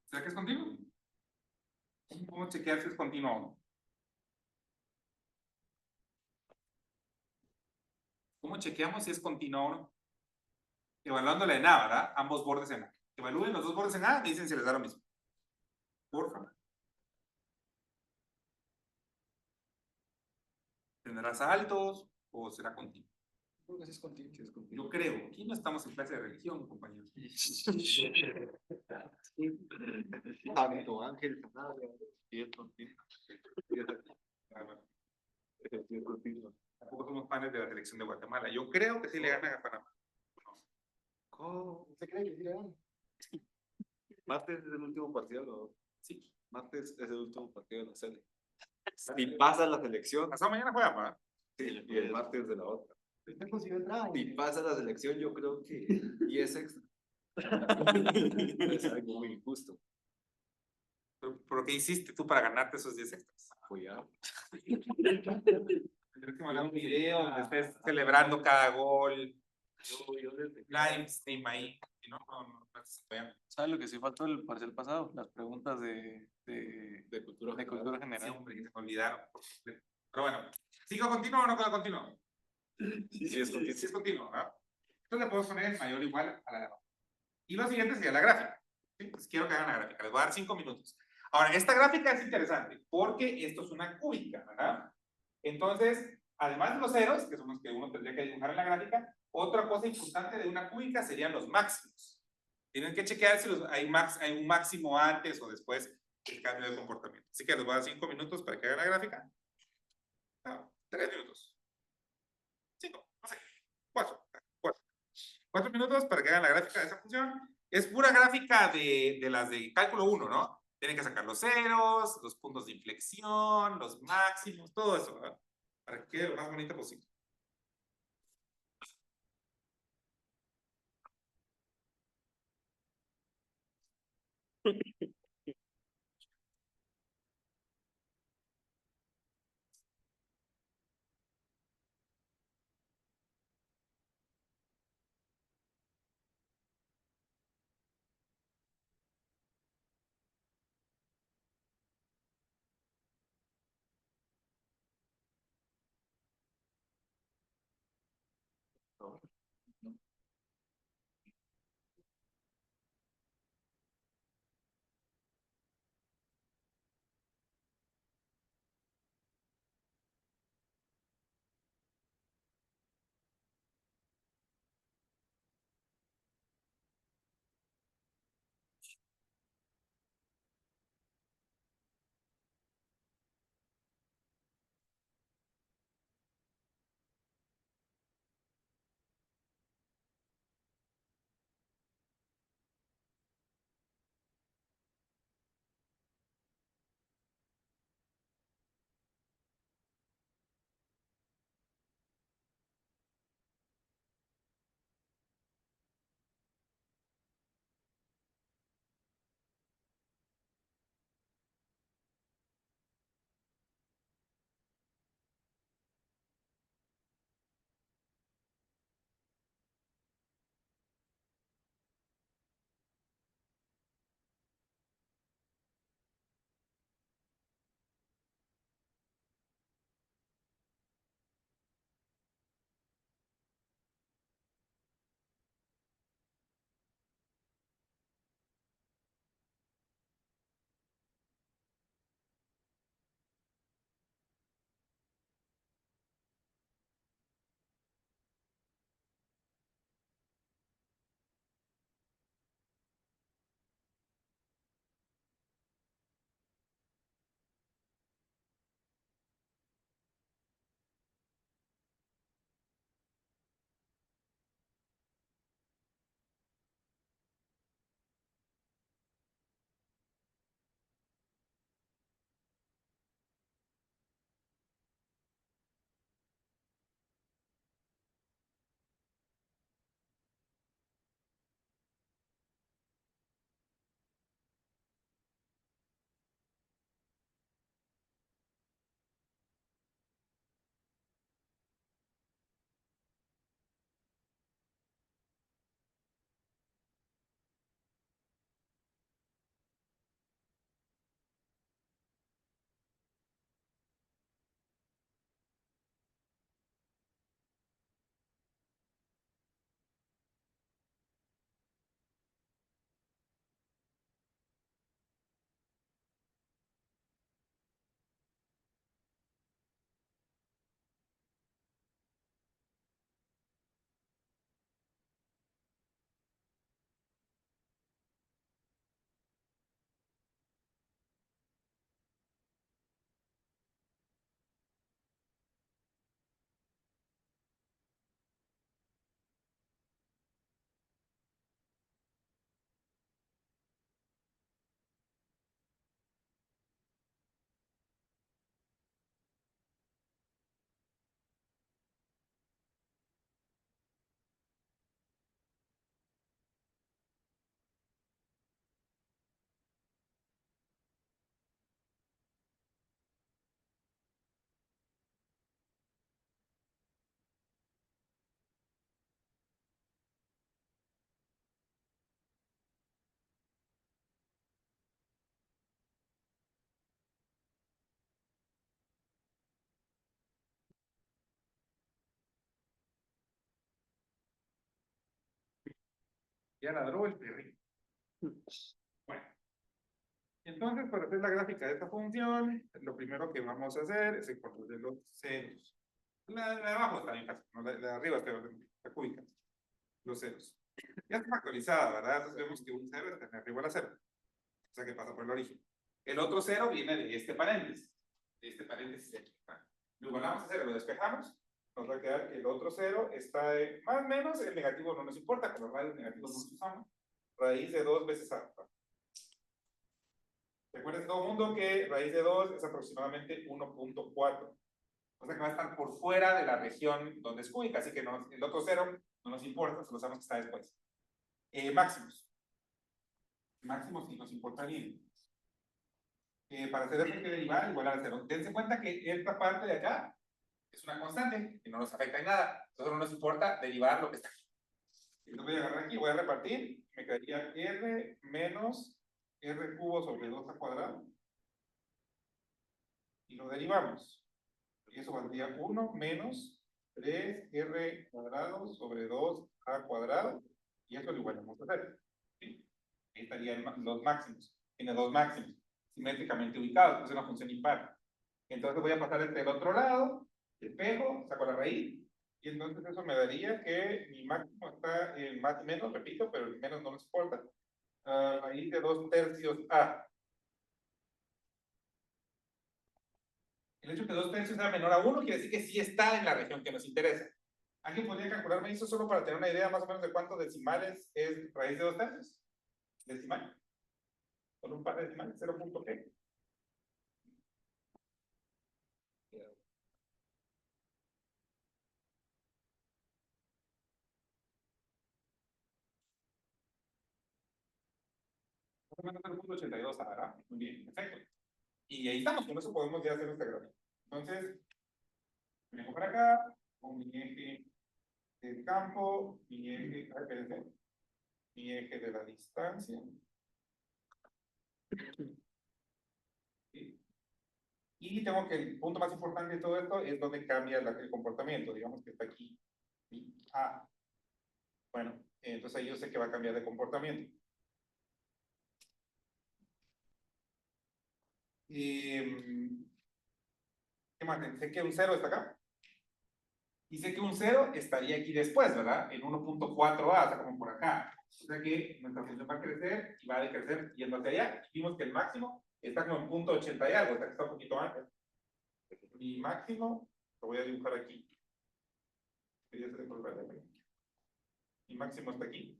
S2: ¿Será que es continuo? ¿Cómo chequear si es continuo o no? ¿Cómo chequeamos si es continuo o no? Evaluándola en A, ¿verdad? Ambos bordes en A. Evalúen los dos bordes en A, me dicen si les da lo mismo. Por favor. ¿Tendrá saltos o será continuo?
S4: Creo que sí es continuo.
S2: Yo creo. Aquí no estamos en clase de religión, compañeros.
S1: Santo Ángel, madre, y es continuo.
S2: Tampoco somos panes de la selección de Guatemala. Yo creo que sí le ganan a Panamá.
S1: ¿Cómo?
S4: ¿Usted cree que sí le dan?
S1: Martes es el último partido, ¿no?
S2: Sí.
S1: Martes es el último partido de la serie. Si pasa la selección,
S2: Pasado mañana juega, ¿verdad?
S1: sí, y el martes de la otra.
S4: ¿Usted consiguió entrar?
S1: Si pasa la selección, yo creo que 10 extra. Es algo muy injusto.
S2: ¿Pero qué hiciste tú para ganarte esos 10 extras?
S1: Apoyar.
S2: Tendrás que mandar un video donde estés celebrando cada gol.
S1: Yo desde
S2: Live stream ahí. Si no, no se pueden.
S3: ¿Sabes lo que sí faltó el parcial pasado? Las preguntas
S1: de cultura
S3: de cultura
S2: Sí,
S3: general.
S2: hombre, se me olvidaron. Pero bueno, ¿sigo continuo o no quedo continuo?
S1: Sí, es continuo.
S2: Sí es continuo, ¿verdad? Entonces le puedo poner mayor o igual a la de abajo. Y lo siguiente sería la gráfica. ¿Sí? Pues quiero que hagan la gráfica. Les voy a dar 5 minutos. Ahora, esta gráfica es interesante porque esto es una cúbica, ¿verdad? Entonces, además de los ceros, que son los que uno tendría que dibujar en la gráfica, otra cosa importante de una cúbica serían los máximos. Tienen que chequear si hay un máximo antes o después del cambio de comportamiento. Así que les voy a dar 5 minutos para que hagan la gráfica. No, 3 minutos. 5, no sé. 4. 4 minutos para que hagan la gráfica de esa función. Es pura gráfica de las de cálculo 1, ¿no? Tienen que sacar los ceros, los puntos de inflexión, los máximos, todo eso, ¿verdad? Para que quede lo más bonito posible. Ya ladró el perrito. Bueno. Entonces, para hacer la gráfica de esta función, lo primero que vamos a hacer es el control de los ceros. La de abajo está bien fácil, ¿no? La de arriba está la cúbica. Los ceros. Ya está factorizada, ¿verdad? Entonces vemos que un cero está arriba a la cero. O sea que pasa por el origen. El otro cero viene de este paréntesis. De este paréntesis de aquí. Lo igualamos a cero, lo despejamos. Nos va a quedar que el otro cero está más o menos, el negativo no nos importa, con los radios negativos no los usamos. Raíz de 2 veces a. Recuerden todo el mundo que raíz de 2 es aproximadamente 1.4. O sea que va a estar por fuera de la región donde es cúbica, así que no, el otro cero no nos importa, solo sabemos que está después. Máximos. Máximos sí nos importa bien. Para hacer esto hay que derivar igual a cero. Dense cuenta que esta parte de acá es una constante que no nos afecta en nada. Entonces no nos importa derivar lo que está aquí. Entonces voy a agarrar aquí, voy a repartir. Me quedaría r menos r cubo sobre 2 a cuadrado. Y lo derivamos. Y eso valdría 1 menos 3r cuadrado sobre 2a cuadrado. Y eso lo igualamos a hacer. ¿Sí? Ahí estarían los máximos. Tiene dos máximos simétricamente ubicados, es una función impar. Entonces voy a pasar entre el otro lado, despejo, saco la raíz, y entonces eso me daría que mi máximo está en más y menos, repito, pero el menos no nos importa, raíz de 2/3 a. El hecho de que 2/3 sea menor a 1 quiere decir que sí está en la región que nos interesa. ¿Alguien podría calcularme eso solo para tener una idea más o menos de cuántos decimales es raíz de 2/3? Decimal. Con un par de decimales, 0. ¿Qué? Más o menos 0.82, ¿verdad? Muy bien, perfecto. Y ahí estamos, con eso podemos ya hacer nuestra gráfica. Entonces, me vengo para acá, con mi eje del campo, mi eje, espérense, mi eje de la distancia. ¿Sí? Y tengo que el punto más importante de todo esto es donde cambia el comportamiento. Digamos que está aquí, mi A. Bueno, entonces ahí yo sé que va a cambiar de comportamiento. ¿Qué más? Sé que un 0 está acá. Y sé que un 0 estaría aquí después, ¿verdad? En 1.4a, o sea, como por acá. O sea que nuestra función va a crecer y va a decrecer yendo hacia allá. Y vimos que el máximo está como en 0.80 y algo, o sea que está un poquito antes. Mi máximo lo voy a dibujar aquí. Mi máximo está aquí.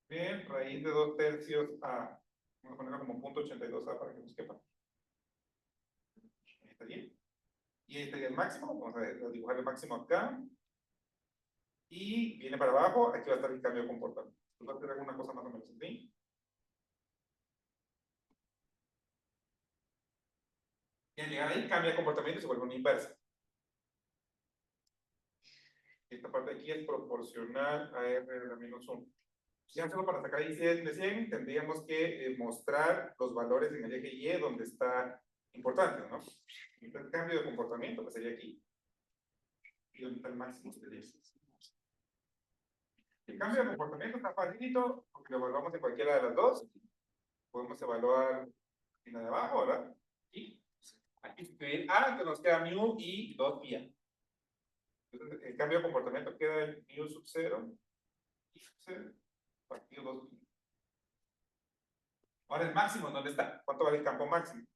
S2: Bien, raíz de 2/3 a. Vamos a ponerlo como 0.82a para que nos quepa. Ahí está bien. Y ahí estaría el máximo. Vamos a dibujar el máximo acá. Y viene para abajo. Aquí va a estar el cambio de comportamiento. Entonces va a tener alguna cosa más o menos así. Y al llegar ahí cambia de comportamiento y se vuelve una inversa. Esta parte de aquí es proporcional a r de la menos 1. Ya solo para sacar ahí 100 de 100 tendríamos que mostrar los valores en el eje Y donde está importante, ¿no? Entonces, cambio de comportamiento pues sería aquí. Y donde está el máximo sería ese. El cambio de comportamiento está facilito porque lo evaluamos en cualquiera de las dos. Podemos evaluar en la de abajo, ¿verdad? Y aquí sustituir A, que nos queda mu y 2 pi. Entonces, el cambio de comportamiento queda en mu sub 0 y sub 0 partido 2 pi. Ahora el máximo, ¿dónde está? ¿Cuánto vale el campo máximo?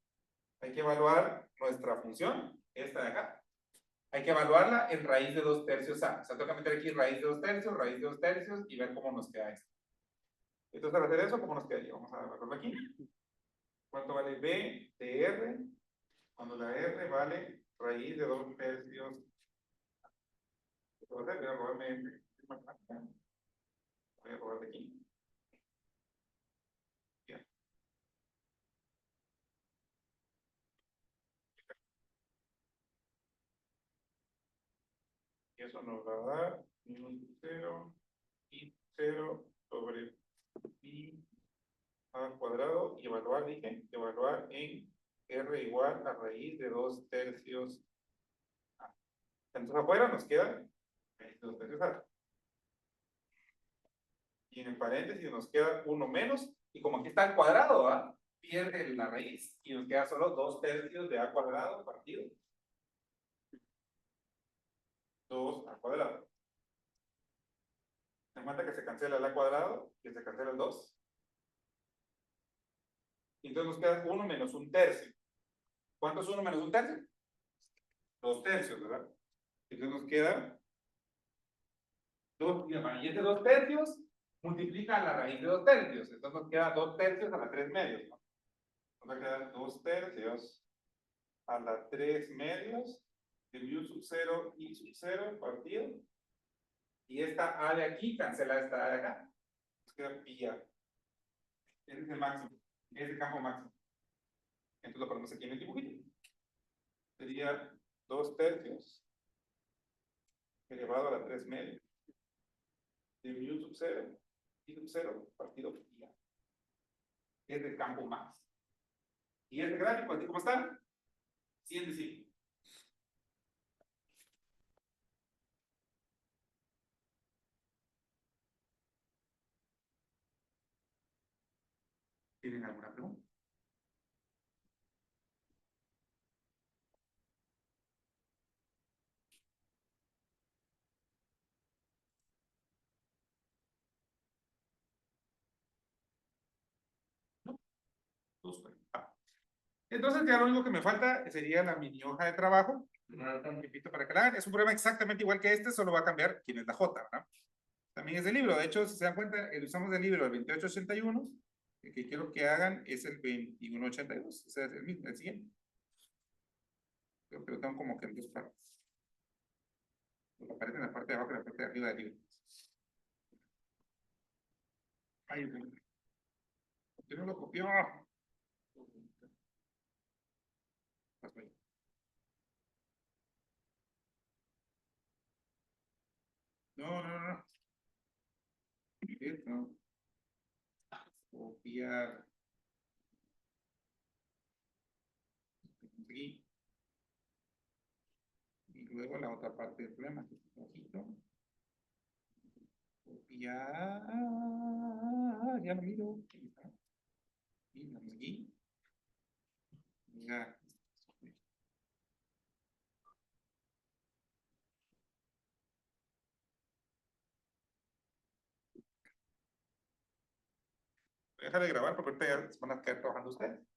S2: Hay que evaluar nuestra función, esta de acá. Hay que evaluarla en raíz de 2/3 a. O sea, tengo que meter aquí raíz de 2/3, raíz de 2/3 y ver cómo nos queda esto. Entonces, al hacer eso, ¿cómo nos quedaría? Vamos a evaluarlo aquí. ¿Cuánto vale B de R? Cuando la R vale raíz de 2/3. Voy a robarme. Voy a robar de aquí. Bien. Y eso nos va a dar -0 y 0 sobre pi al cuadrado. Y evaluar, dije, evaluar en R igual a raíz de 2/3 a. Entonces afuera nos queda raíz de 2/3 a. Y en el paréntesis nos queda 1 menos, y como aquí está al cuadrado, ¿va? Pierde la raíz, y nos queda solo 2/3 de a cuadrado partido 2 al cuadrado. Se cuenta que se cancela el a cuadrado, que se cancela el 2. Y entonces nos queda 1 menos 1/3. ¿Cuánto es 1 menos 1/3? 2/3, ¿verdad? Entonces nos queda 2, y este 2/3 multiplica la raíz de 2/3. Entonces nos queda 2/3 a la 3 medios, ¿no? Nos va a quedar 2/3 a la 3 medios de mu sub 0 y sub 0 partido. Y esta a de aquí cancela esta a de acá. Nos queda pi a. Ese es el máximo. Ese es el campo máximo. Entonces lo ponemos aquí en el dibujito. Sería 2/3 elevado a la 3 medios de mu sub 0 y sub 0 partido pi a. Es el campo máximo. Y este gráfico, así como está, 100 de 100. ¿Tienen alguna pregunta? ¿No? Entonces ya lo único que me falta sería la mini hoja de trabajo. Un tiempito para que la hagan. Es un problema exactamente igual que este, solo va a cambiar quién es la J, ¿verdad? También es del libro. De hecho, si se dan cuenta, usamos del libro el 2881. El que quiero que hagan es el 2182. O sea, es el mismo, el siguiente. Pero tengo como que en dos partes. Aparece en la parte de abajo y en la parte de arriba del libro. Ay, bueno. Yo no lo copió. No, no, no. Esto. Copiar. Aquí. Y luego la otra parte del problema. Ojito. Copiar. Ya lo miro. Aquí está. Y vamos aquí. Ya. Voy a dejar de grabar porque ahorita ya van a quedar trabajando ustedes.